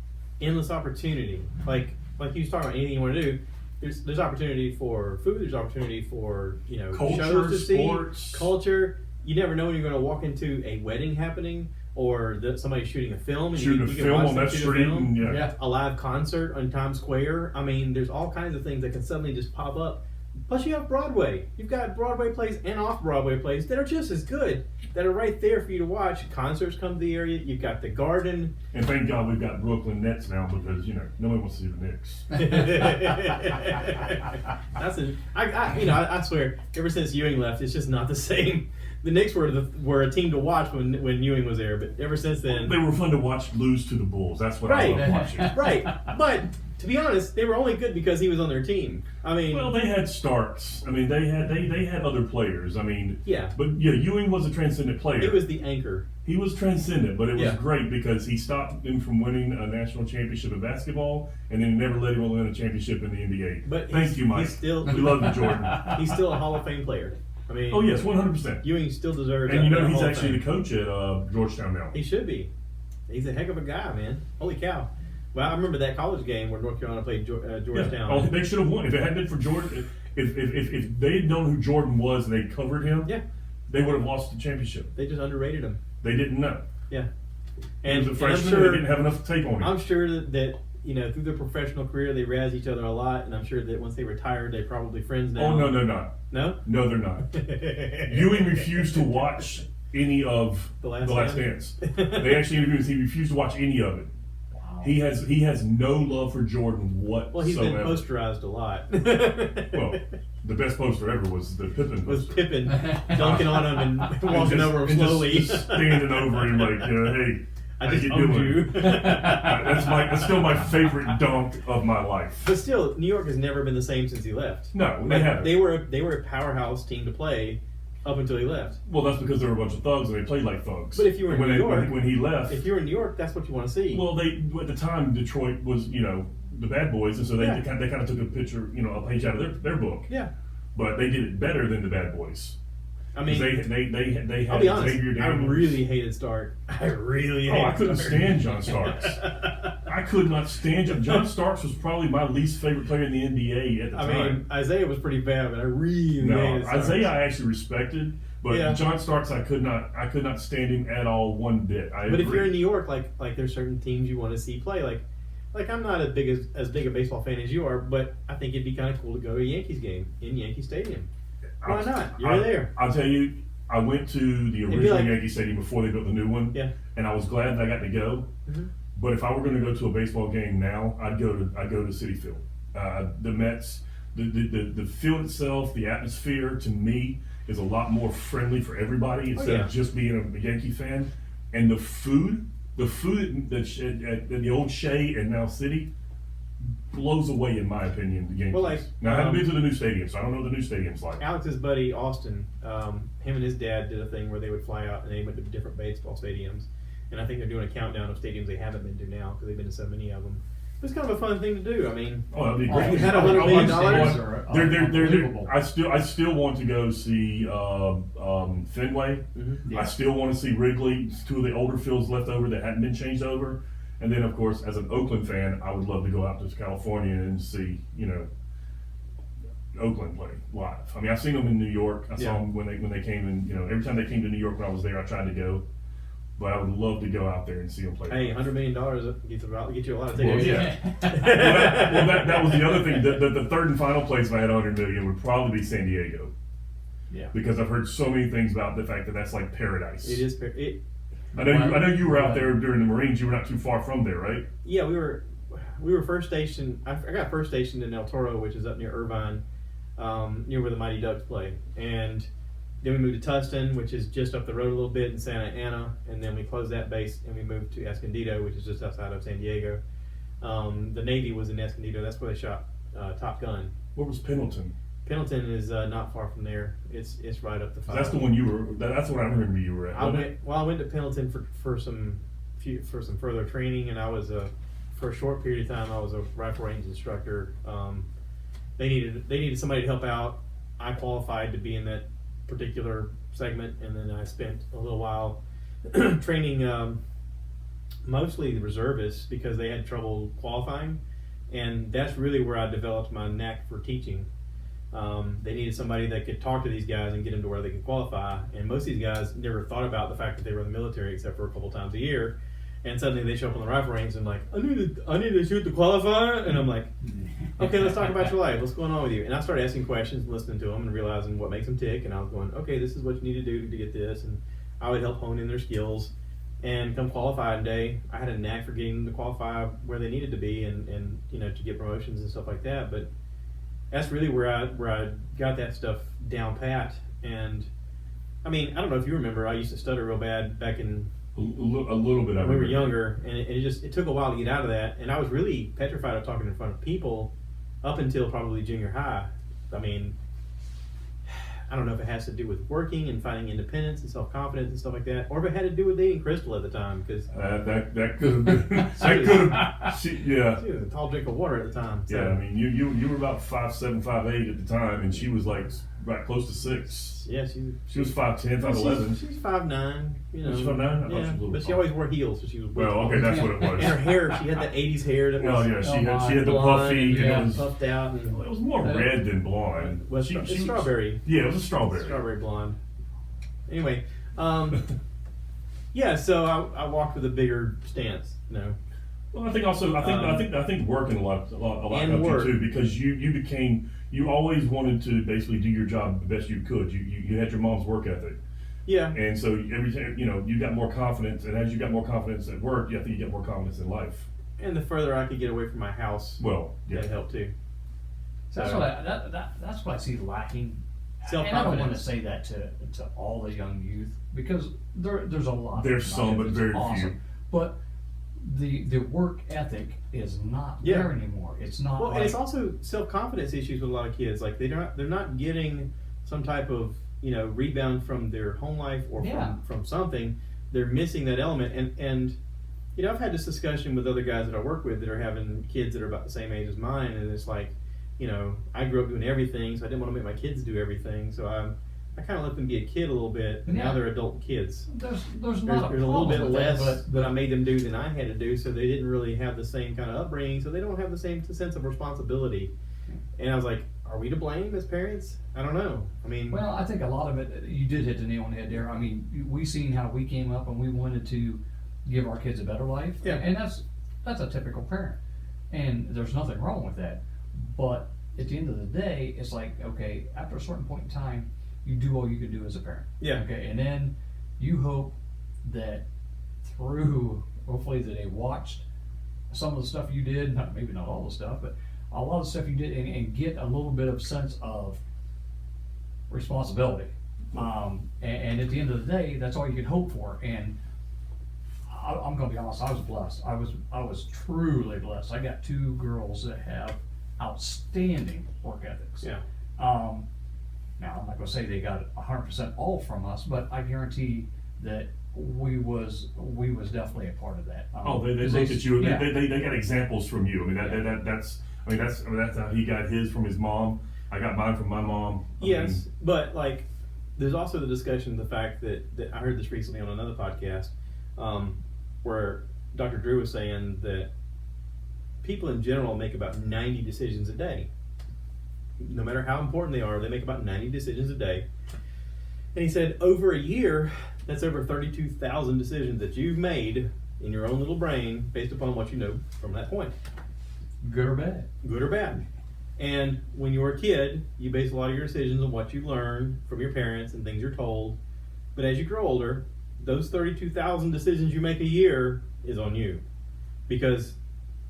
endless opportunity. Like you was talking about anything you want to do. There's opportunity for food. There's opportunity for
Culture,
shows to
sports.
see, culture. You never know when you're going to walk into a wedding happening or somebody shooting a film. And
Shooting a
can
film
watch
on
them
that
shoot a
street,
film.
and
Yeah.
A live concert on Times Square. I mean, there's all kinds of things that can suddenly just pop up. Plus, you have Broadway. You've got Broadway plays and off-Broadway plays that are just as good, that are right there for you to watch. Concerts come to the area. You've got the Garden.
And thank God we've got Brooklyn Nets now because nobody wants to see the Knicks.
I swear, ever since Ewing left, it's just not the same. The Knicks were a team to watch when Ewing was there, but ever since then,
They were fun to watch lose to the Bulls. That's what I
Right.
love watching.
right. But to be honest, they were only good because he was on their team. I mean,
Well, they had starts. I mean, they had other players. I mean,
yeah,
but Ewing was a transcendent player.
he was the anchor.
He was transcendent, but it was
Yeah.
great because he stopped him from winning a national championship in basketball, and then never let him win a championship in the NBA.
But
Thank you, Mike. We love you, Jordan.
He's still a Hall of Fame player. I mean,
Oh yes, 100%.
Ewing still deserves.
And
a
he's
Hall of
actually the
Fame.
coach at Georgetown now.
He should be. He's a heck of a guy, man. Holy cow! Well, I remember that college game where North Carolina played Georgetown.
Yeah. Oh, they should have won if it hadn't been for Jordan. If they had known who Jordan was and they covered him,
Yeah.
they would have lost the championship.
They just underrated him.
They didn't know.
Yeah.
He was a
I'm
freshman.
sure,
They didn't have enough tape on him.
I'm sure that through their professional career they razz each other a lot, and I'm sure that once they retired they're probably friends now.
Oh no, they're not.
No?
No, they're not. Ewing refused to watch any of
The
the
Last
Last Dance. They actually interviewed us. He refused to watch any of it.
Wow.
He has no love for Jordan whatsoever.
Well, he's been posterized a lot.
Well, the best poster ever was the Pippen
Was
poster.
Pippen dunking on him and walking
just-
over him
and
slowly.
just standing over him like, hey,
I just
you
owned
doing?
you.
That's still my favorite dunk of my life.
But still, New York has never been the same since he left.
No, they haven't.
They were a powerhouse team to play up until he left.
Well, that's because they were a bunch of thugs and they played like thugs.
But if you were in New York,
when he left,
if you were in New York, that's what you want to see.
well, at the time Detroit was the bad boys, and so they kind of took a picture, a page out of their book.
Yeah.
But they did it better than the bad boys.
I mean,
they had
I'll be honest.
Xavier
I
Daniels.
really hated Stark. I
couldn't stand John Starks. I could not stand John Starks was probably my least favorite player in the NBA at the time.
I mean, Isaiah was pretty bad, but I really hated Starks.
Isaiah I actually respected, but John Starks I could not stand him at all one bit.
But if you're in New York, like there's certain teams you want to see play. Like I'm not as big a baseball fan as you are, but I think it'd be kind of cool to go to a Yankees game in Yankee Stadium. Why not? You're there.
I'll tell you, I went to the original Yankee Stadium before they built the new one.
Yeah.
And I was glad that I got to go.
Mm-hmm.
But if I were going to go to a baseball game now, I'd go to Citi Field. The Mets, the field itself, the atmosphere to me is a lot more friendly for everybody instead of just being a Yankee fan. And the food at the old Shea and now City blows away, in my opinion, the Yankees.
Well,
now I haven't been to the new stadium, so I don't know what the new stadium's like.
Alex's buddy Austin, him and his dad did a thing where they would fly out and they went to different baseball stadiums, and I think they're doing a countdown of stadiums they haven't been to now because they've been to so many of them. It's kind of a fun thing to do. I mean,
that'd be great.
If you had $100
million, I still want to go see Fenway.
Mm-hmm.
I still want to see Wrigley. Two of the older fields left over that hadn't been changed over. And then, of course, as an Oakland fan, I would love to go out to California and see, Oakland play live. I mean, I've seen them in New York. I saw them when they came in. Every time they came to New York when I was there, I tried to go. But I would love to go out there and see them play.
Hey, $100 million get you a lot of tickets.
Well, yeah. that was the other thing. The third and final place if I had $100 million would probably be San Diego.
Yeah.
Because I've heard so many things about the fact that that's like paradise.
It is.
I know you were out there during the Marines. You were not too far from there, right?
Yeah, we were first stationed. I got first stationed in El Toro, which is up near Irvine, near where the Mighty Ducks play. And then we moved to Tustin, which is just up the road a little bit in Santa Ana. And then we closed that base and we moved to Escondido, which is just outside of San Diego. The Navy was in Escondido. That's where they shot Top Gun.
Where was Pendleton?
Pendleton is not far from there. It's right up the 5.
That's the one you were. That's what I remember you were at.
I went to Pendleton for some further training, and I was for a short period of time I was a rifle range instructor. They needed somebody to help out. I qualified to be in that particular segment, and then I spent a little while training mostly the reservists because they had trouble qualifying, and that's really where I developed my knack for teaching. They needed somebody that could talk to these guys and get them to where they can qualify. And most of these guys never thought about the fact that they were in the military except for a couple times a year. And suddenly they show up on the rifle range and like, I need to shoot the qualifier. And I'm like, okay, let's talk about your life. What's going on with you? And I started asking questions and listening to them and realizing what makes them tick. And I was going, okay, this is what you need to do to get this. And I would help hone in their skills. And come qualifying day, I had a knack for getting them to qualify where they needed to be and to get promotions and stuff like that. But that's really where I got that stuff down pat. And I mean, I don't know if you remember, I used to stutter real bad back in
a little bit.
When we were younger, and it took a while to get out of that. And I was really petrified of talking in front of people up until probably junior high. I mean, I don't know if it has to do with working and finding independence and self-confidence and stuff like that, or if it had to do with dating Crystal at the time, because
that could have been. Yeah.
She was a tall drink of water at the time. So.
Yeah, I mean, you were about 5'7", 5'8" at the time, and she was like right close to 6.
Yeah,
she was 5'10", 5'11".
She's 5'9". You know,
was she 5'9"? I thought
yeah,
she was a little
but she
tall.
always wore heels, so she was.
Well, okay, that's what it was.
And her hair, she had that '80s hair that was.
Oh yeah, she had the
blonde
puffy.
and
And it was
puffed out. And,
it was more red than blonde.
It's strawberry.
Yeah, it was a strawberry.
Strawberry blonde. Anyway, yeah. So I walked with a bigger stance, you know.
Well, I think also I think working a lot helped you too, because you always wanted to basically do your job the best you could. You had your mom's work ethic.
Yeah.
And so every time you got more confidence, and as you got more confidence at work, I think you get more confidence in life.
And the further I could get away from my house,
well, yeah,
that helped too.
So that's what I see lacking. And I don't want to say that to all the young youth, because there's a lot.
There's some, but very few.
but the work ethic is not
Yeah.
there anymore. It's not.
Well,
like,
and it's also self-confidence issues with a lot of kids. Like they're not getting some type of rebound from their home life or
Yeah.
from something. They're missing that element. And I've had this discussion with other guys that I work with that are having kids that are about the same age as mine, and it's like, I grew up doing everything, so I didn't want to make my kids do everything. So I kind of let them be a kid a little bit, and now
Yeah.
they're adult kids.
there's not
There's a little bit
problem with that,
less
but
that I made them do than I had to do, so they didn't really have the same kind of upbringing, so they don't have the same sense of responsibility. And I was like, are we to blame as parents? I don't know. I mean,
well, I think a lot of it, you did hit the nail on the head there. I mean, we seen how we came up and we wanted to give our kids a better life.
Yeah.
And that's a typical parent. And there's nothing wrong with that. But at the end of the day, it's like, okay, after a certain point in time, you do all you can do as a parent.
Yeah.
Okay. And then you hope that hopefully that they watched some of the stuff you did, maybe not all the stuff, but a lot of the stuff you did, and get a little bit of sense of responsibility. And at the end of the day, that's all you can hope for. And I'm going to be honest, I was blessed. I was truly blessed. I got two girls that have outstanding work ethics.
yeah.
Now, I'm not going to say they got 100% all from us, but I guarantee that we was definitely a part of that.
They looked at you.
Yeah.
They got examples from you. I mean that's how he got his from his mom. I got mine from my mom.
Yes, but like, there's also the discussion of the fact that I heard this recently on another podcast, where Dr. Drew was saying that people in general make about 90 decisions a day. No matter how important they are, they make about 90 decisions a day. And he said, over a year, that's over 32,000 decisions that you've made in your own little brain based upon what you know from that point.
Good or bad.
Good or bad. And when you were a kid, you base a lot of your decisions on what you learned from your parents and things you're told. But as you grow older, those 32,000 decisions you make a year is on you. Because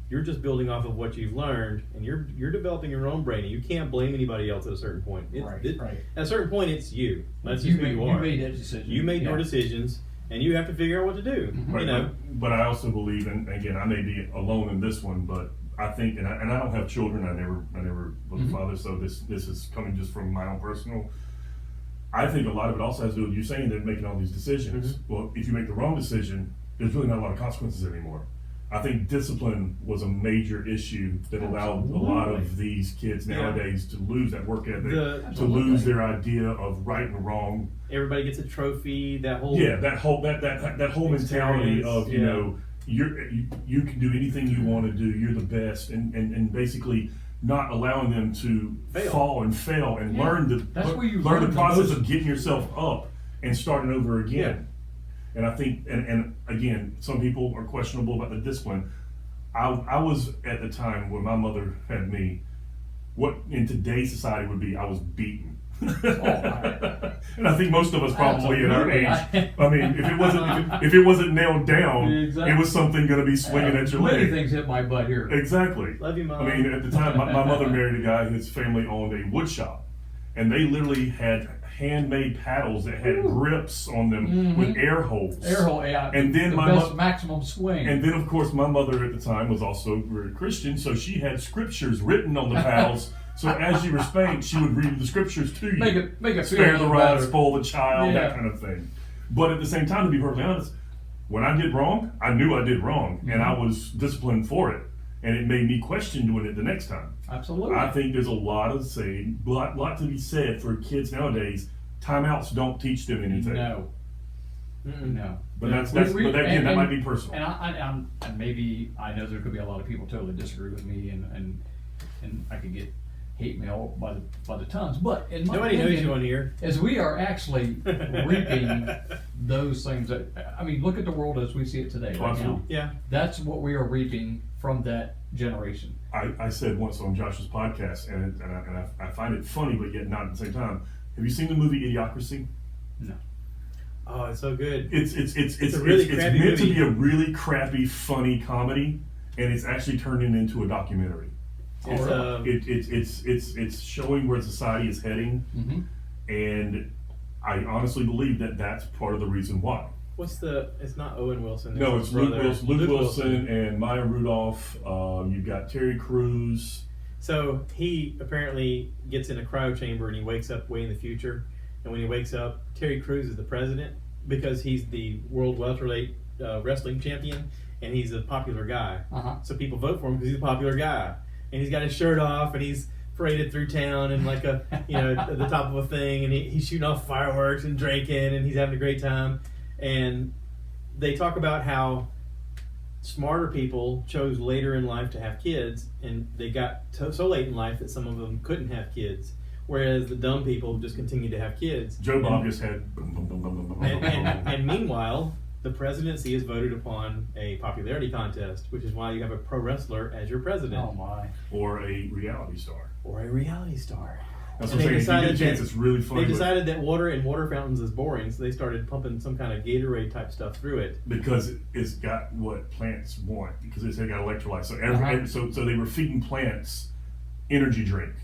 you're just building off of what you've learned, and you're developing your own brain, and you can't blame anybody else at a certain point.
Right.
At a certain point, it's you. That's just who you are.
You made that decision.
You made your decisions, and you have to figure out what to do.
Right, but I also believe, and again, I may be alone in this one, but I think, and I don't have children. I never was a father, so this is coming just from my own personal. I think a lot of it also has to do with you saying they're making all these decisions. Well, if you make the wrong decision, there's really not a lot of consequences anymore. I think discipline was a major issue that allowed a lot of these kids nowadays to lose that work ethic, to lose their idea of right and wrong.
Everybody gets a trophy. That whole
that whole mentality of you can do anything you want to do. You're the best, and basically not allowing them to fall and fail and learn the process of getting yourself up and starting over again.
Yeah.
And I think, and again, some people are questionable about the discipline. I was at the time when my mother had me, what in today's society would be, I was beaten. And I think most of us probably at our age. I mean, if it wasn't nailed down, it was something going to be swinging at your leg.
Many things hit my butt here.
Exactly.
Love you, Mom.
I mean, at the time, my mother married a guy whose family owned a wood shop, and they literally had handmade paddles that had grips on them with air holes.
Air hole, yeah.
And then
maximum swing.
And then, of course, my mother at the time was also very Christian, so she had scriptures written on the paddles. So as you were spanked, she would read the scriptures to you.
Make it
spare
feel
the rod,
better.
spoil the child, that kind of thing. But at the same time, to be perfectly honest, when I did wrong, I knew I did wrong, and I was disciplined for it. And it made me question doing it the next time.
Absolutely.
I think there's a lot to be said for kids nowadays. Timeouts don't teach them anything.
No.
But that might be personal.
And maybe I know there could be a lot of people totally disagree with me, and I could get hate mail by the tons. But in my
Nobody
opinion,
knows you on here.
as we are actually reaping those things that, I mean, look at the world as we see it today. Right now.
Yeah.
That's what we are reaping from that generation.
I said once on Josh's podcast, and I find it funny, but yet not at the same time. Have you seen the movie Idiocracy?
No.
Oh, it's so good.
It's
really
it's
crappy
meant
movie.
to be a really crappy, funny comedy, and it's actually turned into a documentary. It's showing where society is heading, and I honestly believe that that's part of the reason why.
It's not Owen Wilson.
No,
his
it's Luke
brother.
Wilson, Luke Wilson and Maya Rudolph. You've got Terry Crews.
So he apparently gets in a cryo chamber and he wakes up way in the future. And when he wakes up, Terry Crews is the president because he's the world welterweight wrestling champion and he's a popular guy. So people vote for him because he's a popular guy. And he's got his shirt off and he's paraded through town and like at the top of a thing, and he's shooting off fireworks and drinking and he's having a great time. And they talk about how smarter people chose later in life to have kids, and they got so late in life that some of them couldn't have kids, whereas the dumb people just continued to have kids.
Joe Bob just had.
And meanwhile, the presidency is voted upon a popularity contest, which is why you have a pro wrestler as your president.
Oh my!
Or a reality star.
And
That's what I'm saying. If you get a chance, it's really funny.
They decided that water in water fountains is boring, so they started pumping some kind of Gatorade type stuff through it.
Because it's got what plants want. Because it's got electrolytes. So so they were feeding plants energy drink.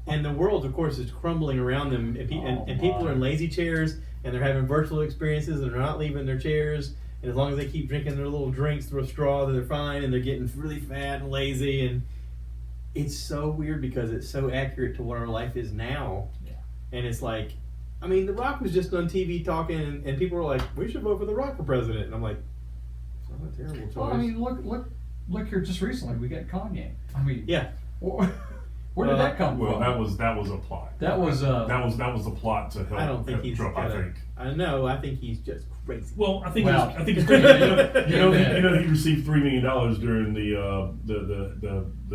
And the world, of course, is crumbling around them, and people are in lazy chairs, and they're having virtual experiences, and they're not leaving their chairs. And as long as they keep drinking their little drinks through a straw, they're fine, and they're getting really fat and lazy. And it's so weird because it's so accurate to what our life is now.
Yeah.
And it's like, I mean, The Rock was just on TV talking, and people were like, "We should vote for The Rock for president." And I'm like, "It's not a terrible choice."
Well, I mean, look here. Just recently, we got Kanye. I mean,
yeah.
Where did that come
Well,
from?
that was a plot.
That was
the plot to help.
I don't think he's
Trump.
I know. I think he's just crazy.
Well, I think
Well,
it's crazy. He received $3 million during the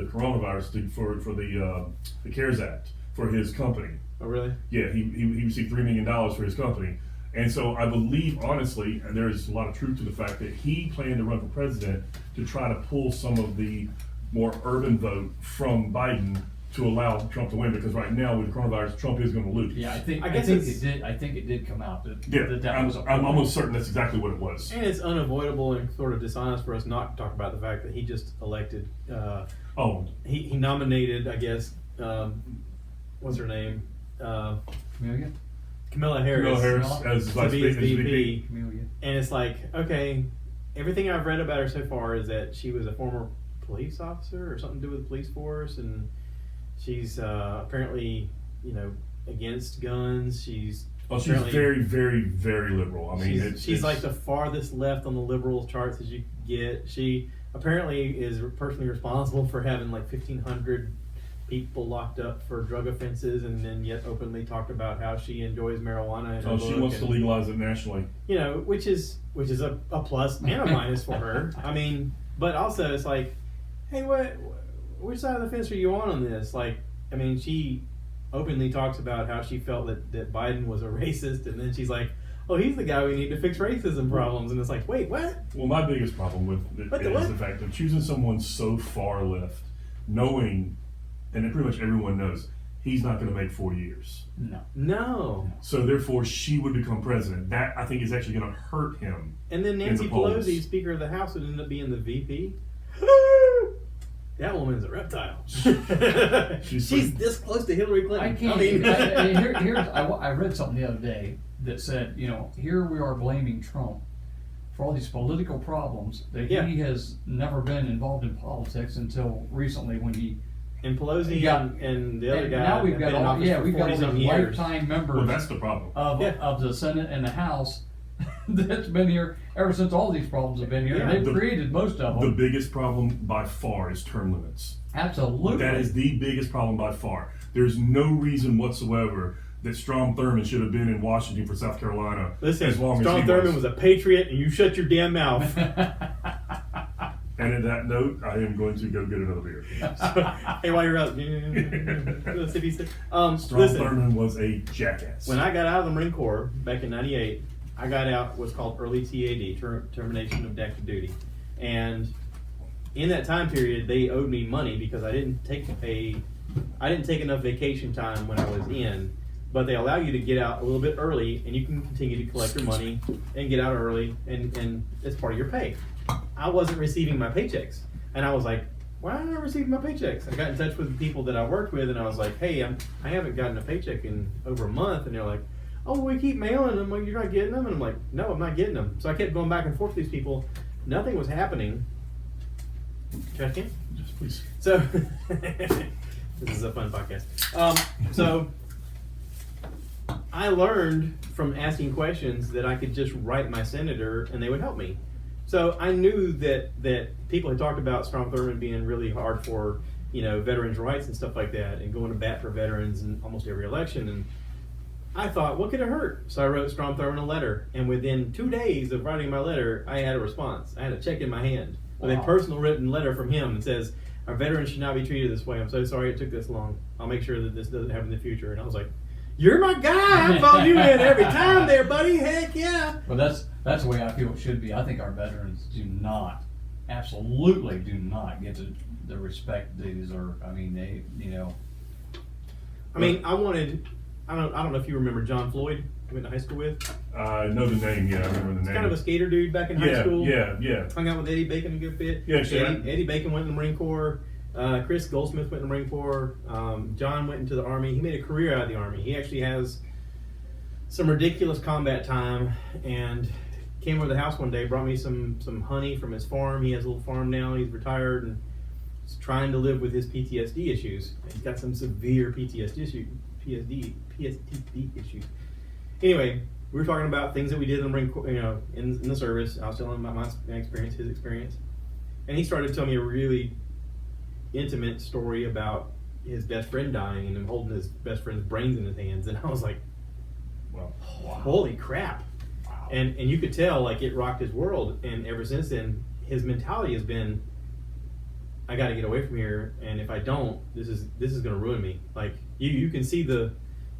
coronavirus for the CARES Act for his company.
Oh, really?
Yeah, he received $3 million for his company, and so I believe honestly, and there's a lot of truth to the fact that he planned to run for president to try to pull some of the more urban vote from Biden to allow Trump to win, because right now with the coronavirus, Trump is going to lose.
Yeah, I think it did come out that
I'm almost certain that's exactly what it was.
And it's unavoidable and sort of dishonest for us not to talk about the fact that he just elected. He nominated, I guess, what's her name? Kamala Harris
as
to be his VP.
VP.
And it's like, okay, everything I've read about her so far is that she was a former police officer or something to do with the police force, and she's apparently, against guns. She's
very, very, very liberal. I mean,
she's like the farthest left on the liberal charts as you could get. She apparently is personally responsible for having like 1,500 people locked up for drug offenses, and then yet openly talked about how she enjoys marijuana.
And she wants to legalize it nationally.
Which is a plus and a minus for her. I mean, but also it's like, hey, which side of the fence are you on this? Like, I mean, she openly talks about how she felt that Biden was a racist, and then she's like, oh, he's the guy we need to fix racism problems. And it's like, wait, what?
Well, my biggest problem with it is the fact of choosing someone so far left, knowing, and pretty much everyone knows, he's not going to make 4 years.
No.
So therefore, she would become president. That, I think, is actually going to hurt him.
And then Nancy Pelosi, Speaker of the House, would end up being the VP. That woman's a reptile. She's this close to Hillary Clinton.
I read something the other day that said, here we are blaming Trump for all these political problems that he has never been involved in politics until recently when he.
And Pelosi and the other guy.
Now we've got all these lifetime members.
Well, that's the problem
of the Senate and the House that's been here ever since all these problems have been here. And they've created most of them.
The biggest problem by far is term limits.
Absolutely.
That is the biggest problem by far. There's no reason whatsoever that Strom Thurmond should have been in Washington for South Carolina.
Listen,
as long
Strom
as
Thurmond was a patriot, and you shut your damn mouth.
And at that note, I am going to go get another beer.
Hey, while you're out,
Strom Thurmond was a jackass.
When I got out of the Marine Corps back in '98, I got out what's called early TAD, termination of active duty, and in that time period, they owed me money because I didn't take enough vacation time when I was in. But they allow you to get out a little bit early, and you can continue to collect your money and get out early, and it's part of your pay. I wasn't receiving my paychecks, and I was like, why am I not receiving my paychecks? I got in touch with the people that I worked with, and I was like, hey, I haven't gotten a paycheck in over a month, and they're like, oh, we keep mailing them. Like, you're not getting them? And I'm like, no, I'm not getting them. So I kept going back and forth with these people. Nothing was happening. Trash can?
Just please.
So, this is a fun podcast. So, I learned from asking questions that I could just write my senator and they would help me. So I knew that people had talked about Strom Thurmond being really hard for, veterans' rights and stuff like that, and going to bat for veterans in almost every election. And I thought, what could it hurt? So I wrote Strom Thurmond a letter, and within 2 days of writing my letter, I had a response. I had a check in my hand with a personal written letter from him that says, our veterans should not be treated this way. I'm so sorry it took this long. I'll make sure that this doesn't happen in the future. And I was like, you're my guy. I follow you in every time there, buddy. Heck yeah.
Well, that's the way I feel it should be. I think our veterans absolutely do not get the respect they deserve. I mean, I don't know if you remember John Floyd, I went to high school with.
I know the name, yeah, I remember the name.
He's kind of a skater dude back in high school.
Yeah.
Hung out with Eddie Bacon a good bit.
Yeah, sure.
Eddie Bacon went in the Marine Corps. Chris Goldsmith went in the Marine Corps. John went into the Army. He made a career out of the Army. He actually has some ridiculous combat time and came over to the house one day, brought me some honey from his farm. He has a little farm now. He's retired and he's trying to live with his PTSD issues. He's got some severe PTSD issues. Anyway, we were talking about things that we did in the Marine Corps, in the service. I was telling him about my experience, his experience, and he started telling me a really intimate story about his best friend dying and him holding his best friend's brains in his hands. And I was like,
wow.
Holy crap.
Wow.
And you could tell, like, it rocked his world. And ever since then, his mentality has been, I got to get away from here, and if I don't, this is going to ruin me. Like, you can see the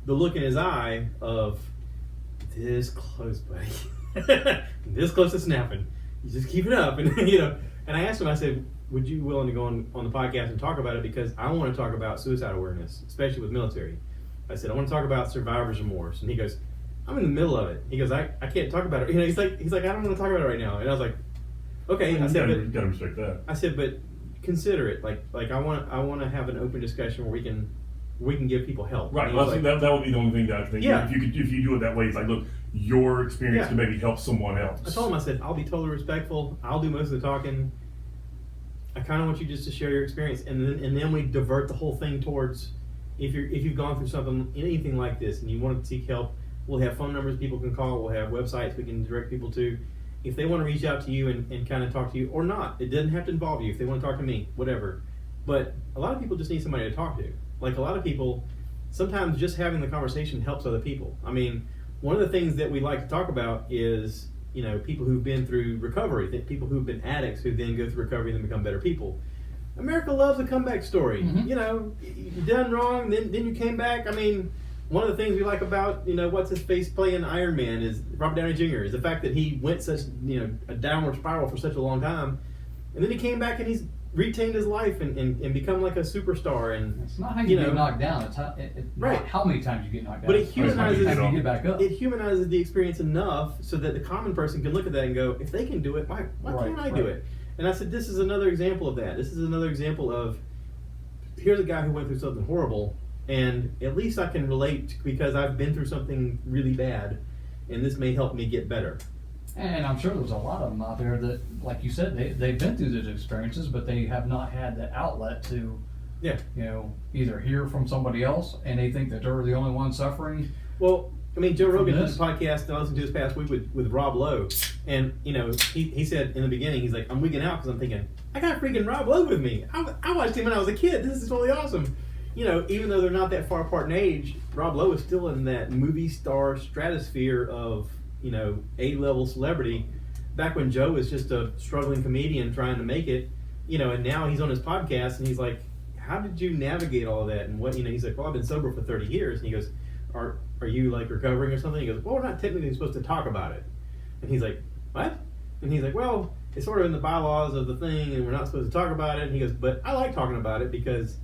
look in his eye of, this close, buddy. This close to snapping. You just keep it up. And and I asked him, I said, would you be willing to go on the podcast and talk about it? Because I want to talk about suicide awareness, especially with military. I said, I want to talk about survivor's remorse. And he goes, I'm in the middle of it. He goes, I can't talk about it. He's like, I don't want to talk about it right now. And I was like, okay. I said,
you gotta respect that.
I said, but consider it. Like I want to have an open discussion where we can give people help.
Right. Well, like, that would be the only thing that I think.
Yeah.
If you do it that way, it's like, look, your experience can maybe help someone else.
I told him, I said, I'll be totally respectful. I'll do most of the talking. I kind of want you just to share your experience, and then we divert the whole thing towards if you've gone through anything like this and you want to seek help. We'll have phone numbers people can call. We'll have websites we can direct people to. If they want to reach out to you and kind of talk to you, or not, it doesn't have to involve you. If they want to talk to me, whatever. But a lot of people just need somebody to talk to. Like, a lot of people, sometimes just having the conversation helps other people. I mean, one of the things that we like to talk about is, people who've been through recovery, people who've been addicts who then go through recovery and then become better people. America loves a comeback story.
Mm-hmm.
You done wrong, then you came back. I mean, one of the things we like about, what's his face playing Iron Man is Robert Downey Jr. is the fact that he went such, a downward spiral for such a long time. And then he came back and he's retained his life and become like a superstar. And
it's not how you get knocked down. It's not how many times you get knocked down.
But it humanizes,
how you get back up.
It humanizes the experience enough so that the common person can look at that and go, if they can do it, why can't I do it? And I said, this is another example of that. This is another example of, here's a guy who went through something horrible, and at least I can relate because I've been through something really bad, and this may help me get better.
And I'm sure there's a lot of them out there that, like you said, they've been through those experiences, but they have not had the outlet to, either hear from somebody else, and they think that they're the only one suffering.
Well, I mean, Joe Rogan did a podcast I listened to this past week with Rob Lowe, and he said in the beginning, he's like, I'm wigging out because I'm thinking, I got freaking Rob Lowe with me. I watched him when I was a kid. This is totally awesome. Even though they're not that far apart in age, Rob Lowe is still in that movie star stratosphere of A-level celebrity. Back when Joe was just a struggling comedian trying to make it, and now he's on his podcast and he's like, how did you navigate all of that? And what, he's like, well, I've been sober for 30 years. And he goes, are you like recovering or something? He goes, well, we're not technically supposed to talk about it. And he's like, what? And he's like, well, it's sort of in the bylaws of the thing and we're not supposed to talk about it. And he goes, but I like talking about it because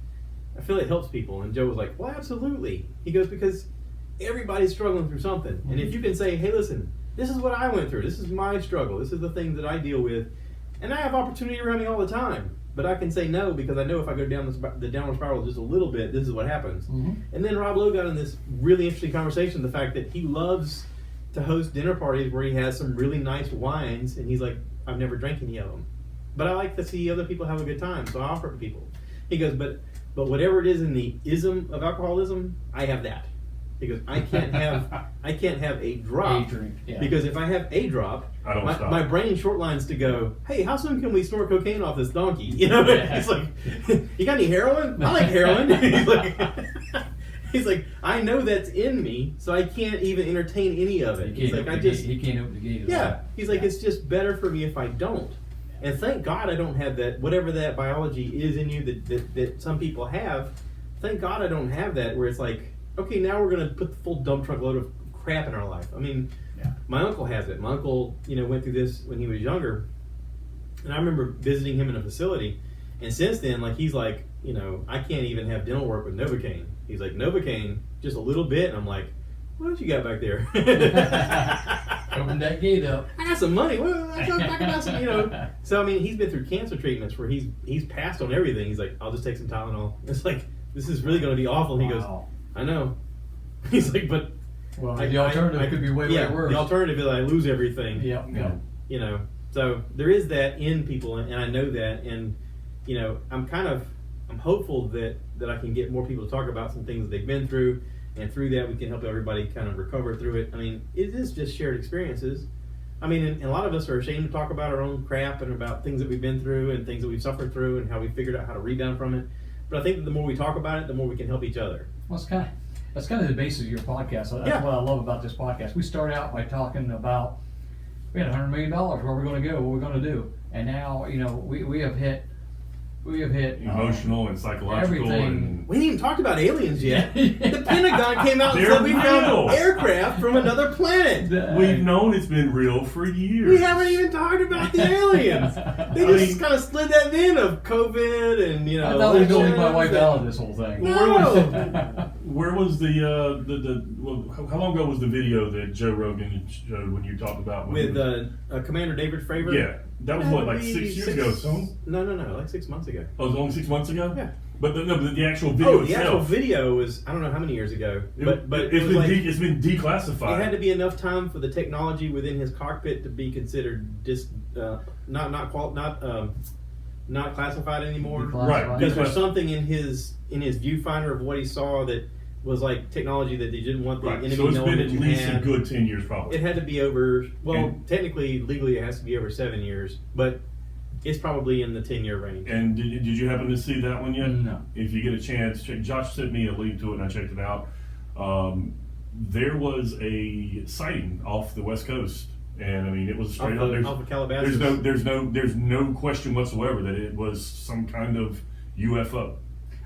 I feel it helps people. And Joe was like, well, absolutely. He goes, because everybody's struggling through something. And if you can say, hey, listen, this is what I went through. This is my struggle. This is the thing that I deal with. And I have opportunity around me all the time. but I can say no because I know if I go down the downward spiral just a little bit, this is what happens.
Mm-hmm.
And then Rob Lowe got in this really interesting conversation, the fact that he loves to host dinner parties where he has some really nice wines, and he's like, I've never drank any of them, but I like to see other people have a good time, so I offer it to people. He goes, but whatever it is in the ism of alcoholism, I have that. He goes, I can't have a drop, because if I have a drop, my brain shortlines to go, hey, how soon can we snort cocaine off this donkey? You know, it's like, you got any heroin? I like heroin. He's like, I know that's in me, so I can't even entertain any of it.
He can't open the gate.
Yeah, he's like, it's just better for me if I don't. And thank God I don't have that, whatever that biology is in you that some people have. Thank God I don't have that, where it's like, okay, now we're going to put the full dump truck load of crap in our life. I mean, my uncle has it. My uncle, went through this when he was younger, and I remember visiting him in a facility, and since then, like, he's like, I can't even have dental work with Novocaine. He's like, Novocaine, just a little bit, and I'm like, what you got back there?
Open that gate up.
I got some money. Well, I got some, So, I mean, he's been through cancer treatments where he's passed on everything. He's like, I'll just take some Tylenol. It's like, this is really going to be awful. And he goes, I know. He's like, but
the alternative could be way worse.
The alternative is I lose everything.
Yeah.
So there is that in people, and I know that, and I'm hopeful that I can get more people to talk about some things that they've been through, and through that we can help everybody kind of recover through it. I mean, it is just shared experiences. I mean, and a lot of us are ashamed to talk about our own crap and about things that we've been through and things that we've suffered through and how we figured out how to rebound from it. But I think that the more we talk about it, the more we can help each other.
Well, that's kind of the basis of your podcast. That's what I love about this podcast. We start out by talking about, we had $100 million. Where are we going to go? What are we going to do? And now, we have hit
emotional and psychological.
Everything.
We ain't even talked about aliens yet. The Pentagon came out and said we found aircraft from another planet.
We've known it's been real for years.
We haven't even talked about the aliens. They just kind of slid that in of COVID and
I thought we were going by wipe out this whole thing.
No.
Where was how long ago was the video that Joe Rogan showed when you talked about
with Commander David Fravor?
Yeah. That was what, like 6 years ago? So?
No, like 6 months ago.
Oh, it was only 6 months ago?
Yeah.
But the actual video itself.
The actual video was, I don't know how many years ago. But
it's been declassified.
It had to be enough time for the technology within his cockpit to be considered not classified anymore.
Right.
Because there's something in his viewfinder of what he saw that was like technology that they didn't want the enemy knowing that you had. So it's been at least
a good 10 years probably.
It had to be over, technically, legally it has to be over 7 years, but it's probably in the 10-year range.
And did you happen to see that one yet?
No.
If you get a chance, Josh sent me a link to it and I checked it out. There was a sighting off the West Coast. And I mean, it was straight up.
Off of Calabasas.
There's no question whatsoever that it was some kind of UFO.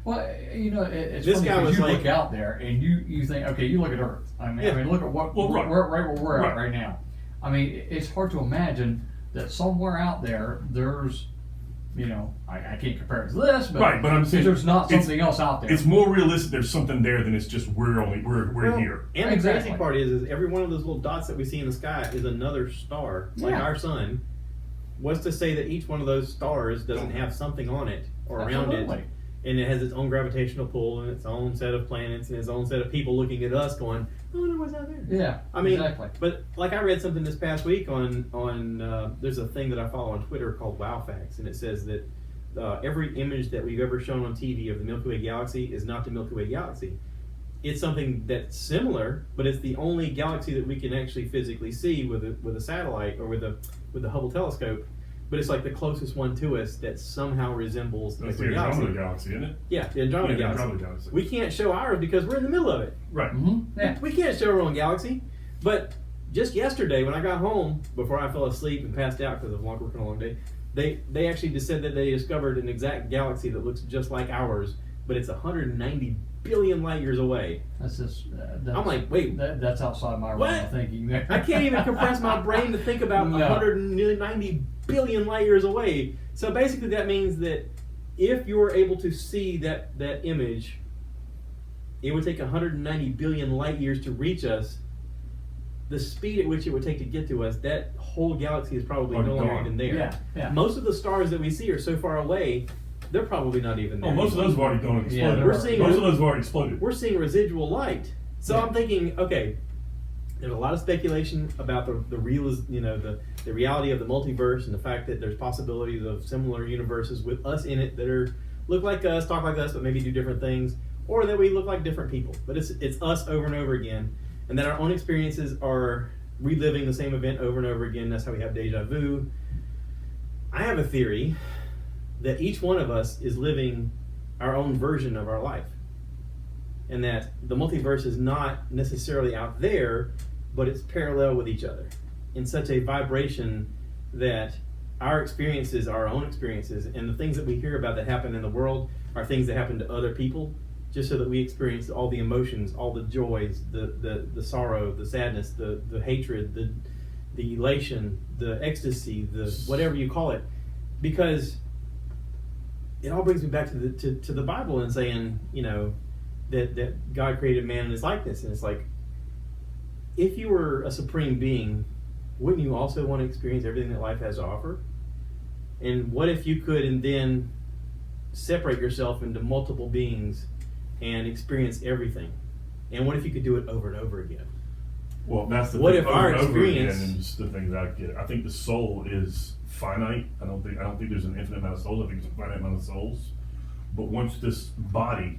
Well, it's
this
funny
guy was
you
like,
look out there and you think, okay, you look at Earth. I mean, look at what where we're at right now. I mean, it's hard to imagine that somewhere out there's, I can't compare it to this, but I'm saying there's not something else out there.
It's more realistic. There's something there than it's just we're here.
And the crazy part is every one of those little dots that we see in the sky is another star, like our sun. What's to say that each one of those stars doesn't have something on it or around it? And it has its own gravitational pull and its own set of planets and its own set of people looking at us going, I wonder what's out there.
Yeah,
I mean,
exactly.
But like I read something this past week on there's a thing that I follow on Twitter called Wow Facts, and it says that every image that we've ever shown on TV of the Milky Way galaxy is not the Milky Way galaxy. It's something that's similar, but it's the only galaxy that we can actually physically see with a satellite or with the Hubble telescope. But it's like the closest one to us that somehow resembles the
Milky Way galaxy. Andromeda galaxy, isn't it?
Yeah, the Andromeda galaxy. We can't show ours because we're in the middle of it.
Right.
Mm-hmm. Yeah.
We can't show our own galaxy. But just yesterday, when I got home, before I fell asleep and passed out because of working a long day, they actually just said that they discovered an exact galaxy that looks just like ours, but it's 190 billion light years away. I'm like, wait.
That's outside my realm of thinking there.
I can't even compress my brain to think about 190 billion light years away. So basically that means that if you were able to see that image, it would take 190 billion light years to reach us. the speed at which it would take to get to us, that whole galaxy is probably
Oh,
no longer
gone.
even there.
Yeah, yeah.
Most of the stars that we see are so far away, they're probably not even there.
Oh, most of those have already gone and
Yeah,
exploded.
we're seeing-
most of those have already exploded.
We're seeing residual light. So
Yeah.
I'm thinking, okay, there's a lot of speculation about the real, the reality of the multiverse and the fact that there's possibilities of similar universes with us in it that look like us, talk like us, but maybe do different things, or that we look like different people. But it's us over and over again, and that our own experiences are reliving the same event over and over again. That's how we have deja vu. I have a theory that each one of us is living our own version of our life, and that the multiverse is not necessarily out there, but it's parallel with each other in such a vibration that our experiences are our own experiences, and the things that we hear about that happen in the world are things that happen to other people, just so that we experience all the emotions, all the joys, the sorrow, the sadness, the hatred, the elation, the ecstasy, the whatever you call it, because it all brings me back to the Bible and saying, that God created man in his likeness. And it's like, if you were a supreme being, wouldn't you also want to experience everything that life has to offer? And what if you could and then separate yourself into multiple beings and experience everything? And what if you could do it over and over again?
Well, that's the
What
thing,
if
over
our
and over again,
experience-
and just the things I get. I think the soul is finite. I don't think there's an infinite amount of souls. I think there's a finite amount of souls. But once this body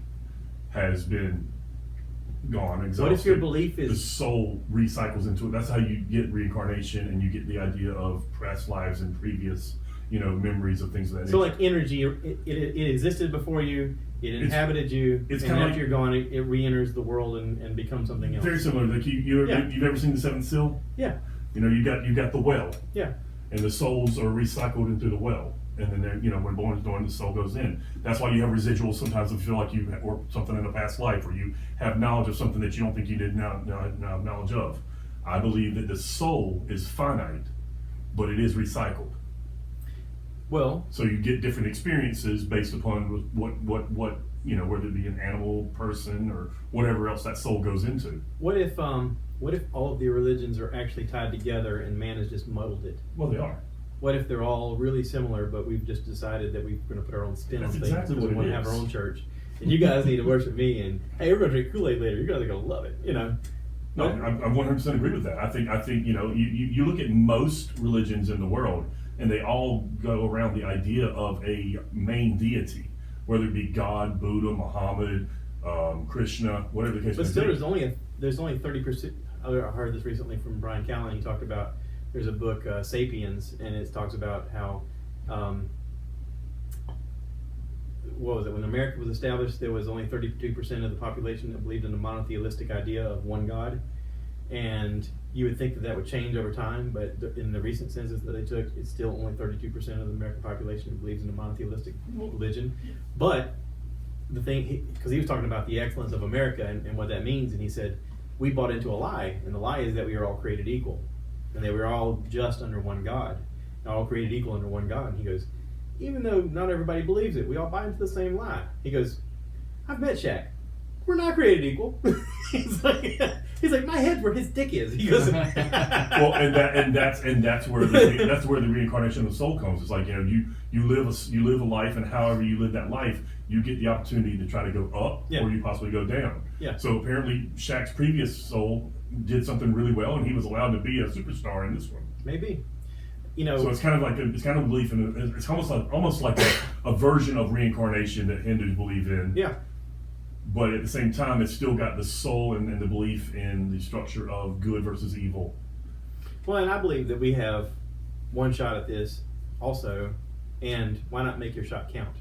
has been gone, exhausted,
What if your belief
the
is
soul recycles into it? That's how you get reincarnation, and you get the idea of past lives and previous, memories of things of that
so
nature.
like energy? It existed before you. It
It's-
inhabited you,
it's
and
kinda
after
like-
you're gone, it re-enters the world and becomes something else.
Very similar. Like
Yeah.
you've ever seen the Seventh Seal?
Yeah,
You got the well.
yeah.
And the souls are recycled into the well, and then they're when born is born, the soul goes in. That's why you have residuals sometimes if you feel like you or something in a past life, or you have knowledge of something that you don't think you did now have knowledge of. I believe that the soul is finite, but it is recycled.
Well,
So you get different experiences based upon what whether it be an animal, person, or whatever else that soul goes into.
what if all of the religions are actually tied together and man has just muddled it?
Well, they are.
What if they're all really similar, but we've just decided that we're going to put our own spin
That's
on things
exactly
because
what
we want
it
to have our
is.
own church, and you guys need to worship me, and hey, we're going to drink Kool-Aid later. You guys are going to love it,
No,
But-
I 100% agree with that. I think you look at most religions in the world, and they all go around the idea of a main deity, whether it be God, Buddha, Muhammad, Krishna, whatever the case
But
may
still,
be.
there's only 30%. I heard this recently from Brian Callen. He talked about there's a book, Sapiens, and it talks about how what was it, when America was established, there was only 32% of the population that believed in the monotheistic idea of one God, and you would think that would change over time, but in the recent census that they took, it's still only 32% of the American population who believes in a monotheistic religion. But the thing, because he was talking about the excellence of America and what that means, and he said, we bought into a lie, and the lie is that we are all created equal, and that we're all just under one God, and all created equal under one God. And he goes, even though not everybody believes it, we all buy into the same lie. He goes, I've met Shaq. We're not created equal. he's like, my head's where his dick is. He goes,
Well, that's where the reincarnation of the soul comes. It's like you live a life, and however you live that life, you get the opportunity to try to go up,
Yeah.
or you possibly go down.
Yeah.
So apparently, Shaq's previous soul did something really well, and he was allowed to be a superstar in this one.
maybe.
So it's kind of like a belief in it's almost like a version of reincarnation that Hindus believe in.
Yeah.
But at the same time, it's still got the soul and the belief in the structure of good versus evil.
Well, and I believe that we have one shot at this also, and why not make your shot count?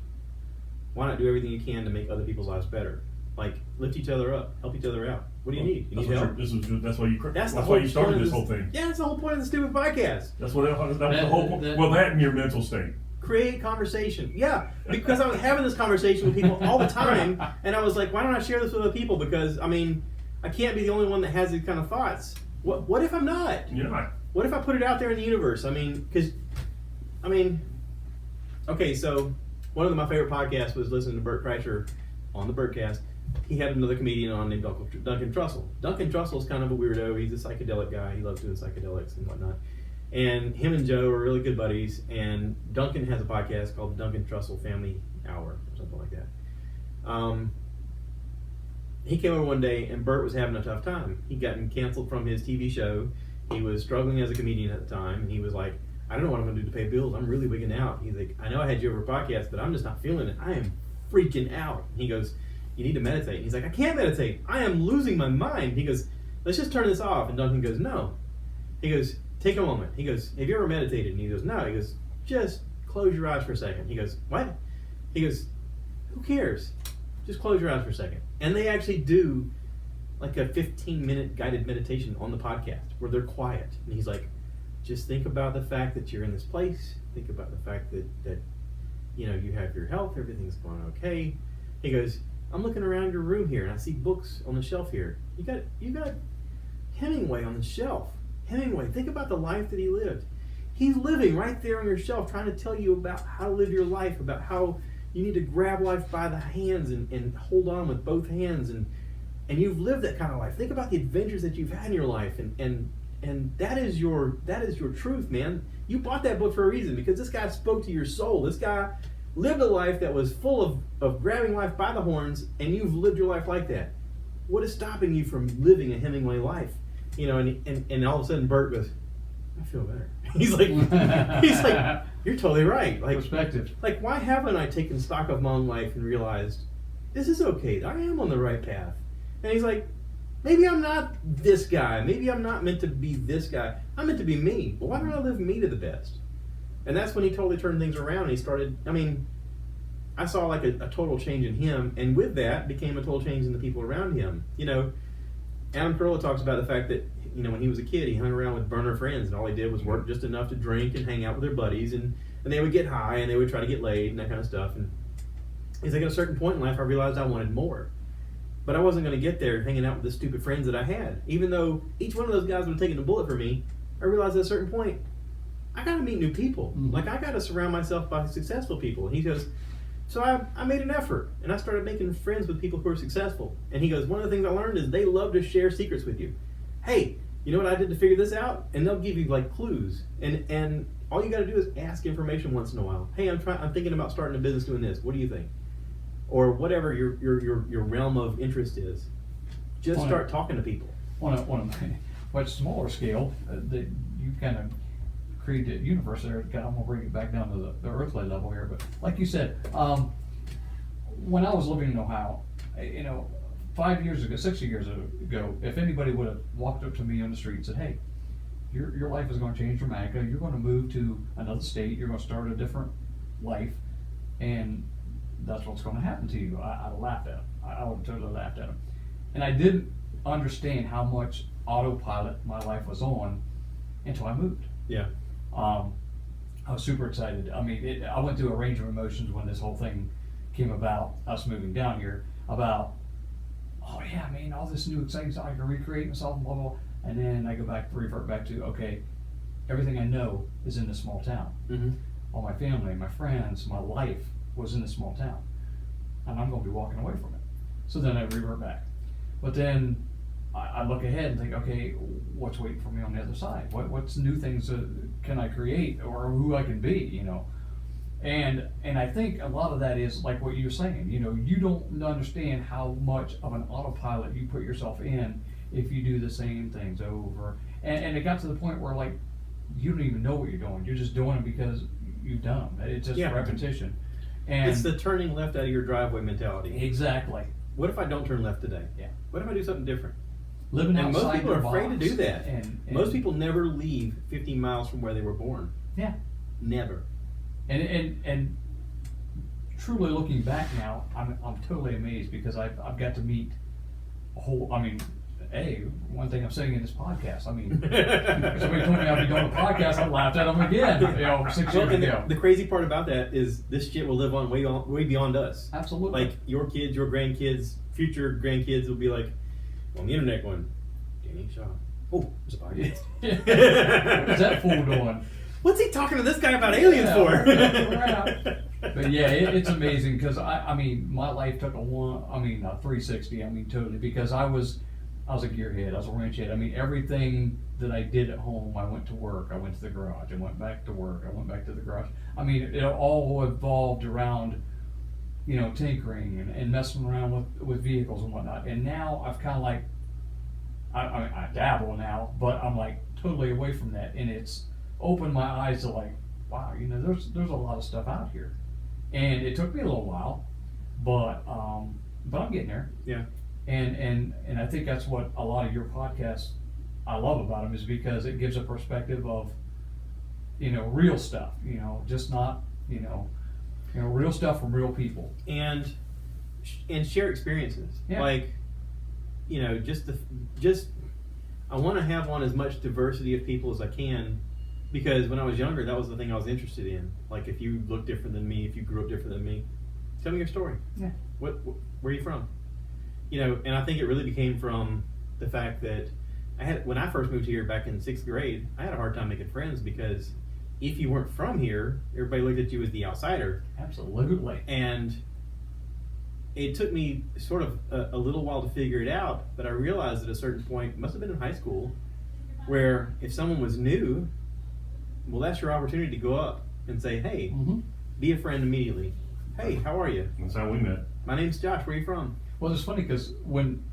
Why not do everything you can to make other people's lives better? Like, lift each other up, help each other out. What do you need? You need help?
That's why you
That's
started
point
this
of
whole thing.
Yeah, that's the whole point of the stupid podcast.
That was the whole point.
that-
Well, that and your mental state.
Create conversation. Yeah, because I was having this conversation with people all the time, and I was like, why don't I share this with other people? Because, I can't be the only one that has these kind of thoughts. What if I'm not?
You're not.
What if I put it out there in the universe? Okay, so one of my favorite podcasts was listening to Bert Kreischer on the Bertcast. he had another comedian on named Duncan Trussell. Duncan Trussell's kind of a weirdo. He's a psychedelic guy. He loves doing psychedelics and whatnot. And him and Joe are really good buddies. And Duncan has a podcast called the Duncan Trussell Family Hour or something like that. He came over one day, and Bert was having a tough time. He'd gotten canceled from his TV show. He was struggling as a comedian at the time, and he was like, I don't know what I'm going to do to pay bills. I'm really wigging out. He's like, I know I had you over a podcast, but I'm just not feeling it. I am freaking out. He goes, you need to meditate. And he's like, I can't meditate. I am losing my mind. He goes, let's just turn this off. And Duncan goes, no. He goes, take a moment. He goes, have you ever meditated? And he goes, no. He goes, just close your eyes for a second. He goes, what? He goes, who cares? Just close your eyes for a second. And they actually do like a 15-minute guided meditation on the podcast where they're quiet. And he's like, just think about the fact that you're in this place. Think about the fact that you know, you have your health, everything's going okay. He goes, I'm looking around your room here and I see books on the shelf here. You got Hemingway on the shelf. Hemingway, think about the life that he lived. He's living right there on your shelf trying to tell you about how to live your life, about how you need to grab life by the hands and hold on with both hands, and you've lived that kind of life. Think about the adventures that you've had in your life, and that is your truth, man. You bought that book for a reason, because this guy spoke to your soul. This guy lived a life that was full of grabbing life by the horns, and you've lived your life like that. What is stopping you from living a Hemingway life? You know, and all of a sudden Bert goes, I feel better. He's like, you're totally right. Like,
perspective.
Like, why haven't I taken stock of my own life and realized this is okay? I am on the right path. And he's like, maybe I'm not this guy. Maybe I'm not meant to be this guy. I'm meant to be me. But why don't I live me to the best? And that's when he totally turned things around. And he started, I mean, I saw like a total change in him. And with that became a total change in the people around him. You know, Adam Carolla talks about the fact that, you know, when he was a kid, he hung around with burner friends, and all he did was work just enough to drink and hang out with their buddies, and they would get high, and they would try to get laid, and that kind of stuff. And he's like, at a certain point in life, I realized I wanted more. But I wasn't going to get there hanging out with the stupid friends that I had. Even though each one of those guys would have taken a bullet for me, I realized at a certain point, I got to meet new people. Mm-hmm. Like, I got to surround myself by successful people. And he goes, so I made an effort, and I started making friends with people who are successful. And he goes, one of the things I learned is they love to share secrets with you. Hey, you know what I did to figure this out? And they'll give you like clues. And all you got to do is ask information once in a while. Hey, I'm thinking about starting a business doing this. What do you think? Or whatever your realm of interest is. Just start talking to people.
On a much smaller scale, that you kind of created a universe there. I'm gonna bring it back down to the earthly level here, but like you said, when I was living in Ohio, you know, 6 years ago, if anybody would have walked up to me on the street and said, hey, your life is going to change dramatically, you're going to move to another state, you're going to start a different life, and that's what's going to happen to you, I laughed at him. I would have totally laughed at him. And I didn't understand how much autopilot my life was on until I moved.
Yeah.
I was super excited. I mean, I went through a range of emotions when this whole thing came about, us moving down here, about, oh yeah, man, all this new exciting stuff I can recreate myself, and blah, blah, blah. And then I revert back to, okay, everything I know is in this small town. Mm-hmm. All my family, my friends, my life was in this small town. And I'm going to be walking away from it. So then I revert back. But then I look ahead and think, okay, what's waiting for me on the other side? What's new things can I create, or who I can be, you know? And I think a lot of that is like what you're saying, you know, you don't understand how much of an autopilot you put yourself in if you do the same things over. And it got to the point where, like, you don't even know what you're doing. You're just doing it because you've done them. It's just repetition. And
it's the turning left out of your driveway mentality.
Exactly.
What if I don't turn left today?
Yeah.
What if I do something different?
Living
and
outside
most people are afraid
box.
to do that.
And
most people never leave 15 miles from where they were born.
Yeah.
Never.
And truly looking back now, I'm totally amazed, because I've got to meet a whole. I mean, one thing I'm saying in this podcast. I mean, if somebody told me I'd be doing a podcast, I laughed at them again. You know, 6 years ago.
The crazy part about that is this shit will live on way beyond us.
Absolutely.
Like your kids, your grandkids, future grandkids will be like on the internet going, Danny Shaw. Oh, there's a podcast.
What is that fool doing?
What's he talking to this guy about aliens for?
We're out. But yeah, it's amazing because I mean, my life took a 360. I mean, totally, because I was a gearhead, I was a wrench head. I mean, everything that I did at home, I went to work, I went to the garage, I went back to work, I went back to the garage. I mean, it all evolved around, tinkering and messing around with vehicles and whatnot. And now I've kind of like, I dabble now, but I'm like totally away from that, and it's opened my eyes to like, wow, there's a lot of stuff out here. And it took me a little while, but I'm getting there.
Yeah.
And I think that's what a lot of your podcasts I love about them, is because it gives a perspective of, real stuff, just not, real stuff from real people.
And share experiences.
Yeah.
Like, just I want to have on as much diversity of people as I can, because when I was younger, that was the thing I was interested in. Like, if you look different than me, if you grew up different than me, tell me your story.
Yeah.
Where are you from? And I think it really became from the fact that when I first moved here back in 6th grade, I had a hard time making friends, because if you weren't from here, everybody looked at you as the outsider.
Absolutely.
And it took me sort of a little while to figure it out, but I realized at a certain point, it must have been in high school, where if someone was new, well, that's your opportunity to go up and say, hey, be a friend immediately. Hey, how are you?
That's how we met.
My name's Josh. Where are you from?
Well, it's funny because when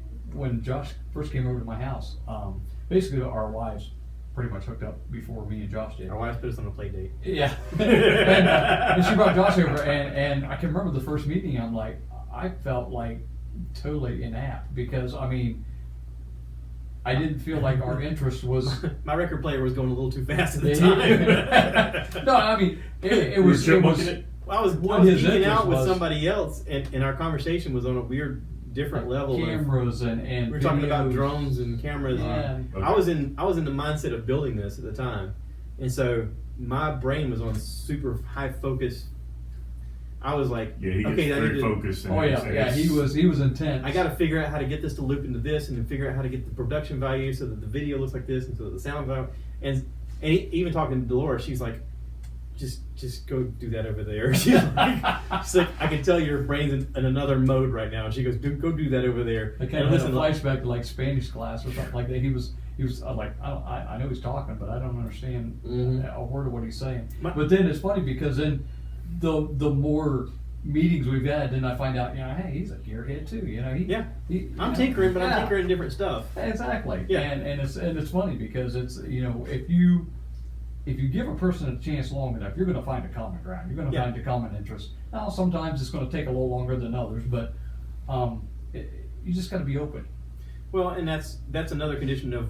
Josh first came over to my house, basically our wives pretty much hooked up before me and Josh did.
Our wife put us on a play date.
Yeah. and she brought Josh over, and I can remember the first meeting, I'm like, I felt like totally inapt, because, I mean, I didn't feel like our interest was...
My record player was going a little too fast at the time.
No, I mean, it was...
I was geeking out with
was
somebody else, and our conversation was on a weird, different level.
Cameras and
we were talking about
videos.
drones and cameras.
Yeah.
Okay.
I was in the mindset of building this at the time, and so my brain was on super high focus. I was like,
Yeah, he gets
okay,
very focused.
Oh yeah, he was intense.
I got to figure out how to get this to loop into this, and then figure out how to get the production value so that the video looks like this, and so that the sound value. And even talking to Dolores, she's like, just go do that over there. She's like, I can tell your brain's in another mode right now. And she goes, go do that over there.
I kind of had a flashback to like Spanish class or something like that. He was like, I know he's talking, but I don't understand a word of what he's saying. But then it's funny, because then the more meetings we've had, then I find out, hey, he's a gearhead too.
I'm tinkering, but I'm tinkering different stuff.
Exactly.
Yeah.
And it's funny, because it's if you give a person a chance long enough, you're going to find a common ground. You're going to find a common interest. Now, sometimes it's going to take a little longer than others, but you just got to be open.
Well, and that's another condition of,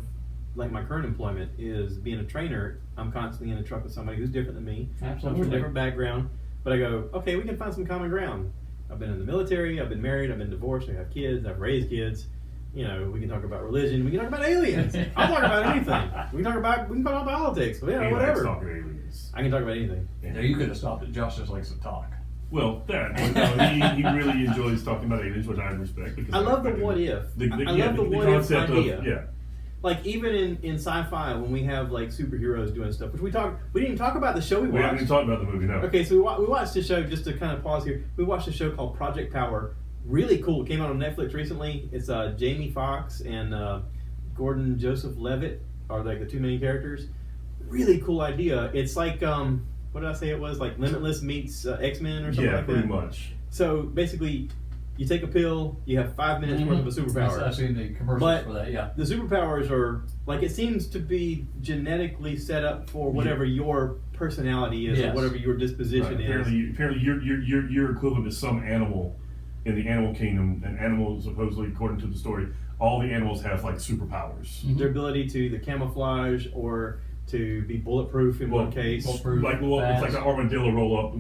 like, my current employment is being a trainer. I'm constantly in a truck with somebody who's different than me.
Absolutely.
From a different background. But I go, okay, we can find some common ground. I've been in the military. I've been married. I've been divorced. I have kids. I've raised kids. We can talk about religion. We can talk about aliens. I'll talk about anything. We can talk about politics. Whatever.
Talk about aliens.
I can talk about anything.
Yeah, you could have stopped it. Josh just likes to talk.
Well, he really enjoys talking about aliens, which I respect. Because
I love the what if. I love the what if idea. Like, even in sci-fi, when we have like superheroes doing stuff, which we didn't even talk about the show we watched.
We haven't even talked about the movie, no.
Okay, so we watched a show, just to kind of pause here. We watched a show called Project Power. Really cool. It came out on Netflix recently. It's Jamie Foxx and Gordon Joseph Levitt are like the two main characters. Really cool idea. It's like what did I say it was? Like Limitless meets X-Men or something like that.
Yeah, pretty much.
So basically, you take a pill, you have 5 minutes worth of a superpower.
I've seen the commercials for that. Yeah.
The superpowers are like, it seems to be genetically set up for whatever your personality is, or whatever your disposition is.
Apparently, you're equivalent to some animal in the animal kingdom, and animals, supposedly, according to the story, all the animals have like superpowers.
Their ability to either camouflage or to be bulletproof in one case.
It's like an armadillo roll up,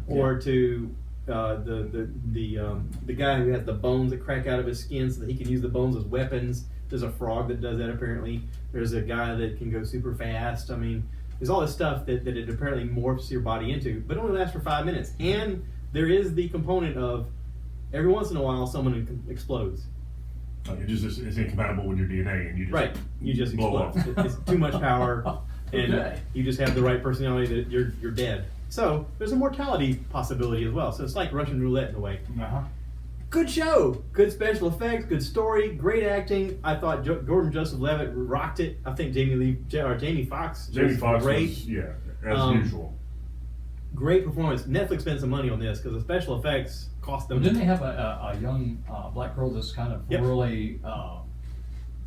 or to the guy who has the bones that crack out of his skin so that he can use the bones as weapons. There's a frog that does that apparently. There's a guy that can go super fast. I mean, there's all this stuff that it apparently morphs your body into, but it only lasts for 5 minutes. And there is the component of every once in a while someone explodes.
It's incompatible with your DNA, and
you just
blow
explode.
up.
It's too much power, and you just have the right personality that you're dead. So there's a mortality possibility as well. So it's like Russian roulette in a way.
Uh-huh.
Good show, good special effects, good story, great acting. I thought Gordon Joseph Levitt rocked it. I think Jamie Foxx was great.
Was, as usual.
Great performance. Netflix spent some money on this because the special effects cost them.
Well, didn't they have a young black girl that's kind of really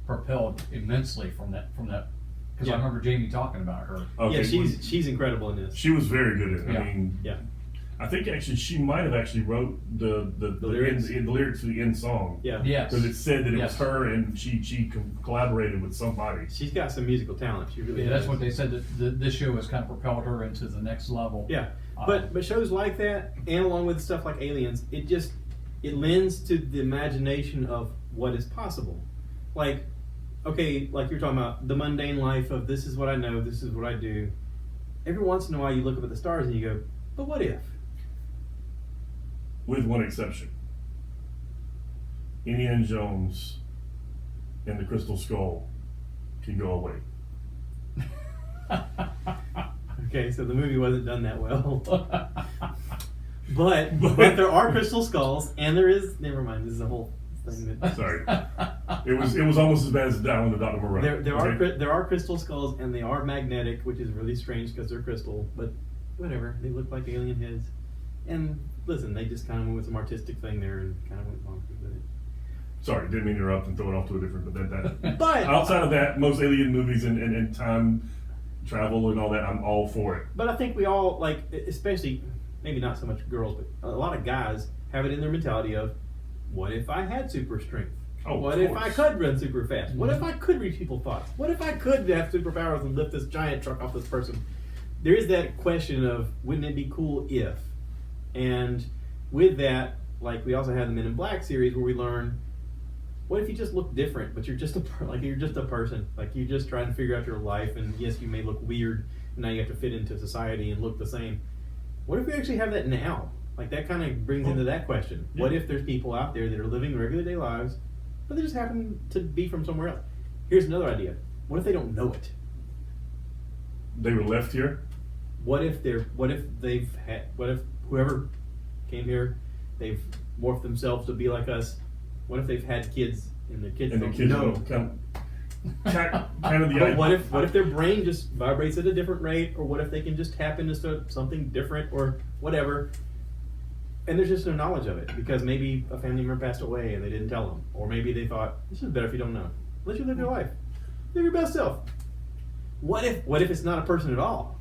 propelled immensely from that? Because I remember Jamie talking about her.
Okay, she's incredible in this.
She was very good in it.
Yeah.
I mean,
Yeah.
I think actually she might have actually wrote the
lyrics.
the lyrics to the end song.
Yeah.
Yes.
Because it said that it was
Yes.
her and she collaborated with somebody.
She's got some musical talent. She really
Yeah,
does.
that's what they said. That this show has kind of propelled her into the next level.
Yeah. But shows like that, and along with stuff like Aliens, it lends to the imagination of what is possible. Like, okay, like you're talking about the mundane life of this is what I know, this is what I do. Every once in a while you look up at the stars and you go, but what if?
With one exception. Indiana Jones and the Crystal Skull can go away.
Okay, so the movie wasn't done that well. but there are crystal skulls, and there is. Never mind. This is a whole thing.
Sorry, it was almost as bad as Down with Dr. Moreau.
There are crystal skulls, and they are magnetic, which is really strange because they're crystal. But whatever, they look like alien heads. And listen, they just kind of went with some artistic thing there and kind of went bonkers with it.
Sorry, didn't mean to interrupt and throw it off to a different. But
But
outside of that, most alien movies and time travel and all that, I'm all for it.
But I think we all, like, especially, maybe not so much girls, but a lot of guys have it in their mentality of, what if I had super strength?
Oh,
What if I could run super fast? What if I could read people's thoughts? What if I could have superpowers and lift this giant truck off this person? There is that question of, wouldn't it be cool if? And with that, like, we also have the Men in Black series where we learn, what if you just look different, but you're just a person, like you're just trying to figure out your life, and yes, you may look weird, and now you have to fit into society and look the same. What if we actually have that now? Like, that kind of brings into that question.
Yeah.
What if there's people out there that are living regular day lives, but they just happen to be from somewhere else? Here's another idea. What if they don't know it?
They were left here.
What if whoever came here, they've morphed themselves to be like us? What if they've had kids and their kids
And the
don't
kids
know?
kind of the
But
idea.
what if their brain just vibrates at a different rate, or what if they can just tap into something different, or whatever, and there's just no knowledge of it because maybe a family member passed away and they didn't tell them, or maybe they thought this is better if you don't know. Let you live your life, live your best self. What if it's not a person at all?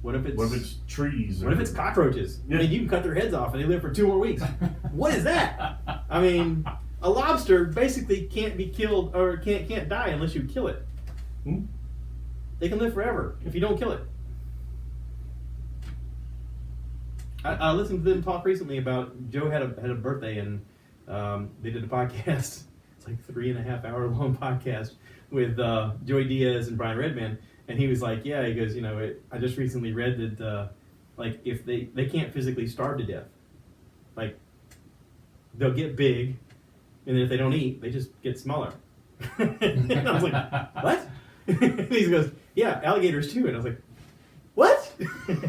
What if it's
trees?
What if it's cockroaches?
Yeah.
I mean, you can cut their heads off and they live for 2 more weeks. What is that? I mean, a lobster basically can't be killed or can't die unless you kill it. They can live forever if you don't kill it. I listened to them talk recently about Joe had a birthday and they did a podcast. It's like 3.5 hour long podcast with Joey Diaz and Brian Redman. And he was like, yeah, he goes, I just recently read that, like, if they can't physically starve to death. Like, they'll get big, and then if they don't eat, they just get smaller. And I was like, what? And he goes, yeah, alligators too. And I was like, what?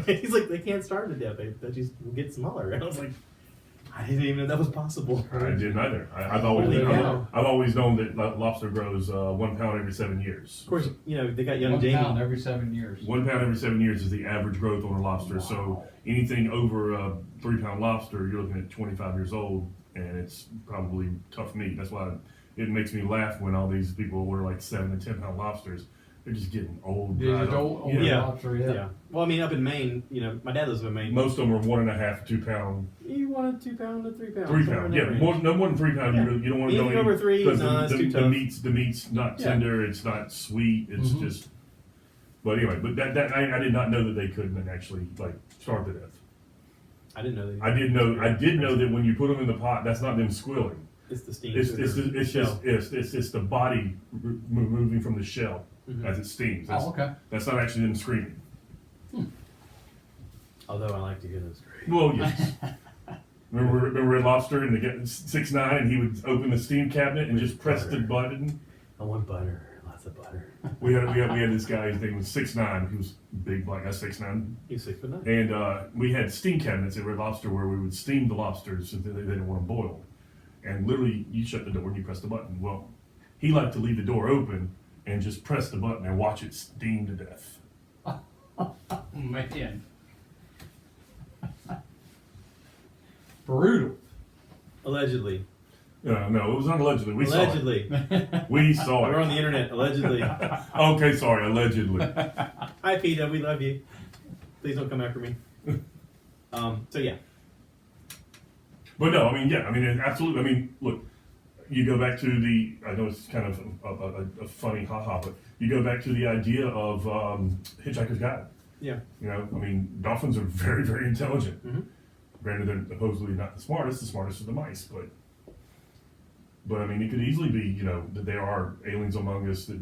He's like, they can't starve to death. They just get smaller. And I was like, I didn't even know that was possible.
I didn't either. I've always known that lobster grows 1 pound every 7 years.
Of course, they got young
1
Jamie.
pound every 7 years.
1 pound every 7 years is the average growth on a lobster. So anything over a 3 pound lobster, you're looking at 25 years old, and it's probably tough meat. That's why it makes me laugh when all these people order like 7 and 10 pound lobsters. They're just getting old.
Yeah,
dried up.
old
Yeah.
lobster, yeah.
Well, I mean, up in Maine, my dad lives in Maine.
Most of them are 1.5 to 2 pound.
You want a 2 pound to 3 pound.
3
somewhere in
pound,
that
yeah,
range.
no more than 3 pound.
Yeah.
You don't want to go
Anything over 3,
because
no, it's too
the
tough.
meat's not
Yeah.
tender. It's not sweet. It's just. But anyway, that I did not know that they couldn't actually like starve to death.
I didn't know that.
I did know that when you put them in the pot, that's not them squilling.
It's the steam.
It's the body moving from the shell as it steams.
Oh, okay.
That's not actually them screaming.
Although I like to hear those screams.
Well, yes. Remember Red Lobster and the guy 6'9", and he would open the steam cabinet and just press the button.
I want butter. Lots Lots of butter.
We had this guy. His name was 6'9". He was big, like 6'9".
He's 6'9".
And we had steam cabinets at Red Lobster where we would steam the lobsters since they didn't want them boiled. And literally, you shut the door and you press the button. Well, he liked to leave the door open and just press the button and watch it steam to death.
Man. Brutal.
Allegedly.
No, it was not allegedly. We
Allegedly.
saw it. We saw it.
We're on the internet. Allegedly.
Okay, sorry, allegedly.
Hi, PETA. We love you. Please don't come after me. So yeah.
But no, I mean, yeah, I mean, absolutely. I mean, look, you go back to the, I know it's kind of a funny haha, but you go back to the idea of Hitchhiker's Guide.
Yeah.
You know, I mean, dolphins are very, very intelligent.
Mm-hmm.
Granted, they're supposedly not the smartest are the mice, but I mean, it could easily be, you know, that there are aliens among us that,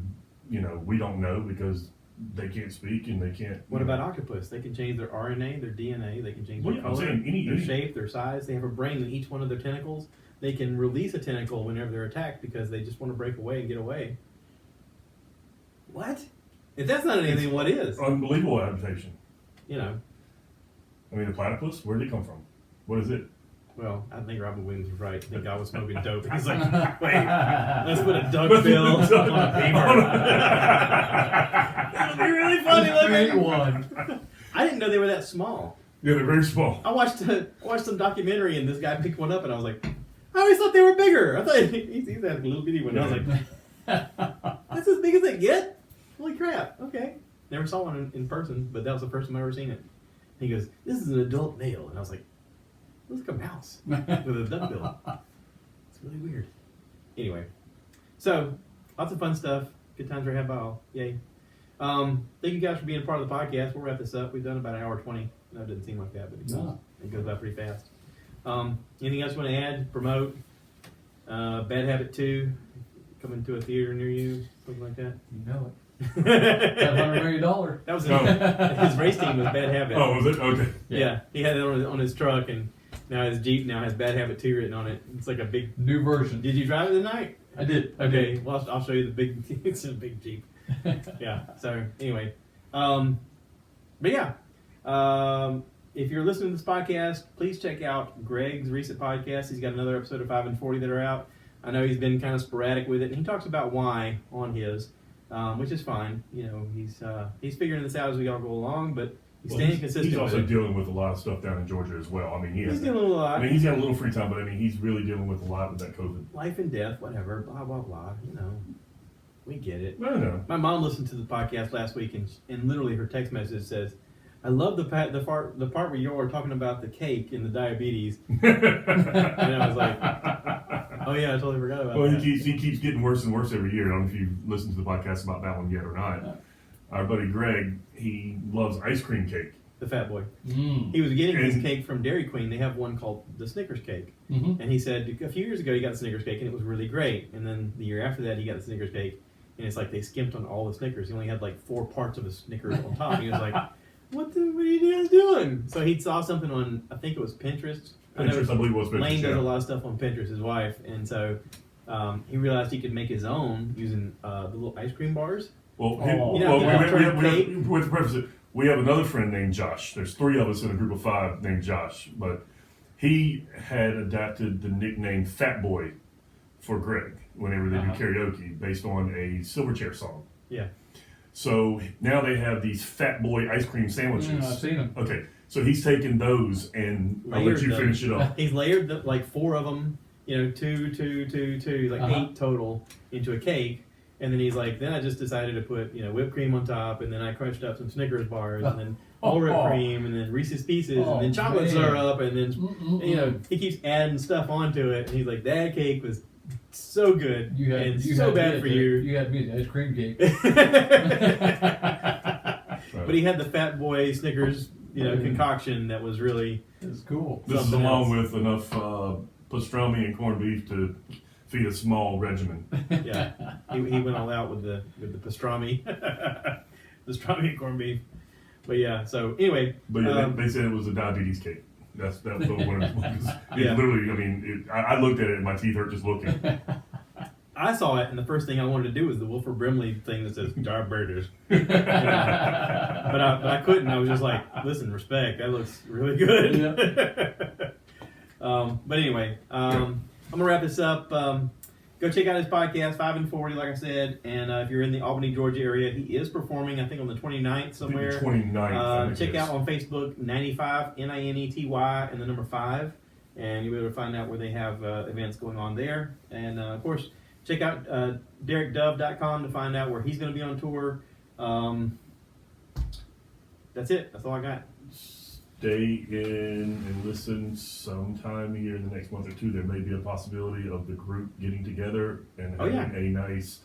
you know, we don't know because they can't speak and they can't.
What about octopus? They can change their RNA, their DNA. They can change their
Well, I'm
color,
saying
their shape, their size. They have a brain in each one of their tentacles. They can release a tentacle whenever they're attacked because they just want to break away and get away. What? If that's not anything, what is?
Unbelievable adaptation.
You know.
I mean, the platypus, where did it come from? What is it?
Well, I think Robin Williams was right. I think I was smoking dope. He's like, wait, let's put a duck bill on a paper. That'll be really funny
Great
looking.
one.
I didn't know they were that small.
Yeah, they're very small.
I watched some documentary and this guy picked one up and I was like, I always thought they were bigger. I thought he's had a little bitty one. I was like, that's as big as they get? Holy crap. Okay. Never saw one in person, but that was the first time I ever seen it. He goes, this is an adult male. And I was like, looks like a mouse with a duck bill. It's really weird. Anyway, so lots of fun stuff. Good times were had by all. Yay. Thank you guys for being a part of the podcast. We'll wrap this up. We've done about an hour 20. No, it doesn't seem like that, but it goes by pretty fast. Anything else you want to add? Promote? Bad Habit 2 coming to a theater near you? Something like that?
You know it. That $100 million.
That was his race team was Bad Habit.
Oh, was it? Okay.
Yeah, he had it on his truck, and now his Jeep now has Bad Habit 2 written on it. It's like a big
New version.
Did you drive it tonight?
I did.
Okay, well, I'll show you the big. It's a big Jeep. Yeah. So anyway, but yeah, if you're listening to this podcast, please check out Greg's recent podcast. He's got another episode of 5 and 40 that are out. I know he's been kind of sporadic with it, and he talks about why on his, which is fine. You know, he's figuring this out as we all go along, but he's staying consistent.
He's also
with it.
dealing with a lot of stuff down in Georgia as well. I mean,
He's dealing with a lot.
I mean, he's got a little free time, but I mean, he's really dealing with a lot with that COVID.
Life and death, whatever, blah blah blah. You know, we get it.
I don't know.
My mom listened to the podcast last week, and literally her text message says, "I love the part where you are talking about the cake and the diabetes." And I was like, "Oh yeah, I totally forgot about
Well,
that."
he keeps getting worse and worse every year. I don't know if you've listened to the podcast about that one yet or not. Our buddy Greg, he loves ice cream cake.
The fat boy.
Mm.
He was getting his cake from Dairy Queen. They have one called the Snickers cake.
Mm-hmm.
And he said a few years ago he got the Snickers cake and it was really great. And then the year after that he got the Snickers cake and it's like they skimped on all the Snickers. He only had like 4 parts of a Snickers on top. And he was like, what are you guys doing? So he saw something on, I think it was Pinterest.
I believe it was Pinterest.
Lane does a lot of stuff on Pinterest, his wife. And so he realized he could make his own using the little ice cream bars.
Well, with preface, we have another friend named Josh. There's 3 of us in a group of 5 named Josh, but he had adapted the nickname Fat Boy for Greg whenever they do karaoke based on a Silverchair song.
Yeah.
So now they have these Fat Boy ice cream sandwiches.
I've seen them.
Okay, so he's taken those and I'll let you finish it up.
He's layered like 4 of them, you know, 2, like 8 total into a cake. And then he's like, then I just decided to put, you know, whipped cream on top, and then I crunched up some Snickers bars, and then all whipped cream, and then Reese's Pieces, and then chocolate syrup, and then, you know, he keeps adding stuff onto it, and he's like, that cake was so good, and so bad for you.
You had me the ice cream cake.
But he had the Fat Boy Snickers, you know, concoction that was really...
It's cool.
This is along with enough pastrami and corned beef to feed a small regimen.
Yeah, he went all out with the pastrami, pastrami and corned beef. But yeah, so anyway.
But yeah, they said it was a diabetes cake. That's what it was.
Yeah.
Literally, I mean, I looked at it and my teeth hurt just looking.
I saw it, and the first thing I wanted to do was the Wilford Brimley thing that says "Starbirders," but I couldn't. I was just like, "Listen, respect. That looks really good." But anyway, I'm gonna wrap this up. Go check out his podcast, 5 and 40, like I said. And if you're in the Albany, Georgia area, he is performing, I think, on the 29th somewhere.
29th.
Check out on Facebook, 95, NINETY, and the number 5. And you'll be able to find out where they have events going on there. And, of course, check out DerekDove.com to find out where he's going to be on tour. That's it. That's all I got.
Stay in and listen sometime here in the next month or two. There may be a possibility of the group getting together and having a nice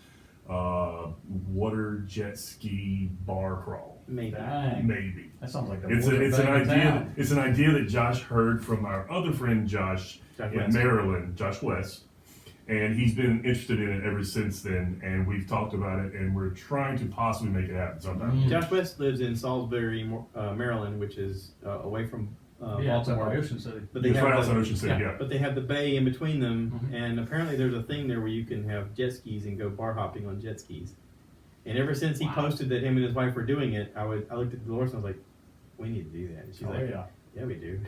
water jet ski bar crawl.
Maybe.
Maybe.
That sounds like
It's an idea. It's an idea that Josh heard from our other friend Josh in Maryland, Josh West, and he's been interested in it ever since then. And we've talked about it, and we're trying to possibly make it happen sometime.
Josh West lives in Salisbury, Maryland, which is away from
it's up
Baltimore.
by Ocean City.
But they
It's
have
right
the-
outside Ocean City, yeah.
But they have the bay in between them, and apparently there's a thing there where you can have jet skis and go bar hopping on jet skis. And ever since he posted that him and his wife were doing it, I looked at Dolores and I was like, "We need to do that." And she's like, "Yeah, we do."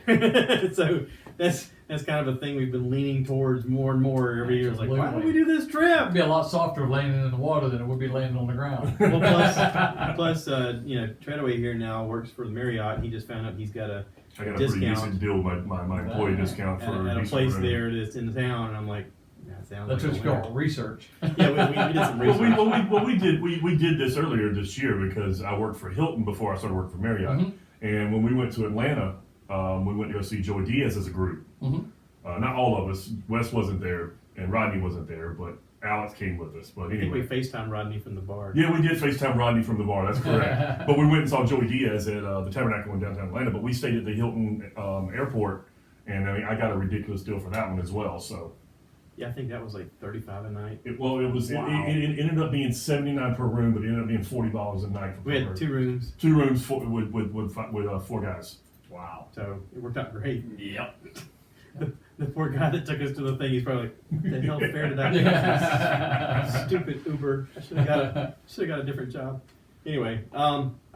So that's kind of a thing we've been leaning towards more and more every year. It's like, why don't we do this trip?
It'd be a lot softer landing in the water than it would be landing on the ground.
Well, plus, Treadaway here now works for the Marriott, and he just found out he's got a
I got a pretty decent deal with my employee discount for
at a
decent
place
room.
there that's in the town, and I'm like, that sounds
That's
like
what you call research.
Yeah, we did some research.
We did this earlier this year because I worked for Hilton before I started working for Marriott. And when we went to Atlanta, we went to go see Joey Diaz as a group. Not all of us. Wes wasn't there, and Rodney wasn't there, but Alex came with us. But
I think
anyway,
we FaceTime Rodney from the bar.
yeah, we did FaceTime Rodney from the bar. That's correct. But we went and saw Joey Diaz at the Tabernacle in downtown Atlanta. But we stayed at the Hilton airport, and I got a ridiculous deal for that one as well. So.
Yeah, I think that was like $35 a night.
It ended up being $79 per room, but it ended up being $40 a night.
We had 2 rooms.
2 rooms with 4 guys.
Wow.
So it worked out great.
Yep.
The poor guy that took us to the thing, he's probably like, "What the hell fare did I get? Stupid Uber. I should have got a different job." Anyway, I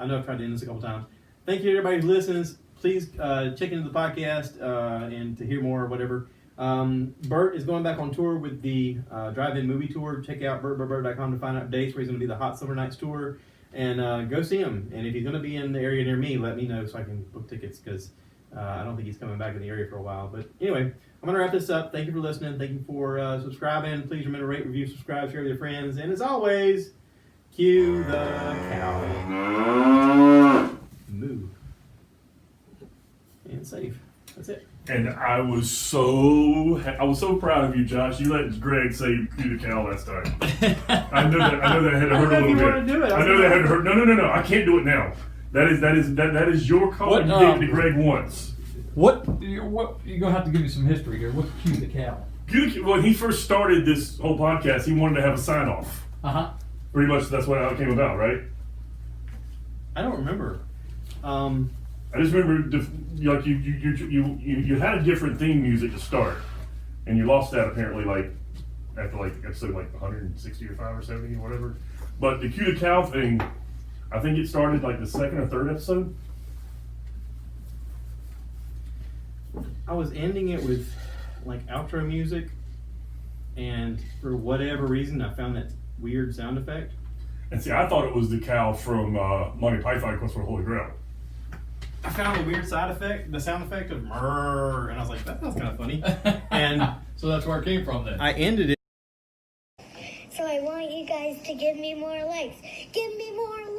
know I've tried to end this a couple times. Thank you to everybody who listens. Please check into the podcast and to hear more or whatever. Bert is going back on tour with the drive-in movie tour. Check out BertBertBert.com to find out dates where he's going to be the Hot Summer Nights tour, and go see him. And if he's going to be in the area near me, let me know so I can book tickets, because I don't think he's coming back in the area for a while. But anyway, I'm going to wrap this up. Thank you for listening. Thank you for subscribing. Please remember to rate, review, subscribe, share with your friends. And as always, cue the cow. Moo. And safe. That's it.
And I was so proud of you, Josh. You let Greg say "cue the cow" last time. I know that had to hurt a little bit.
Want to do it.
I know that had to hurt. No. I can't do it now. That is your call.
What,
You gave it to Greg once.
What you're gonna have to give me some history here. What's cue the cow?
When he first started this whole podcast, he wanted to have a sign off. Pretty much that's how it came about, right?
I don't remember.
I just remember you had a different theme music to start, and you lost that apparently after episode 160 or 5 or 70 or whatever. But the cue the cow thing, I think it started the 2nd or 3rd episode.
I was ending it with outro music, and for whatever reason, I found that weird sound effect.
And see, I thought it was the cow from Monty Python Quest for the Holy Grail.
I found a weird the sound effect of murr, and I was like, that sounds kind of funny. And
So that's where it came from then.
I ended it.
So I want you guys to give me more likes. Give me more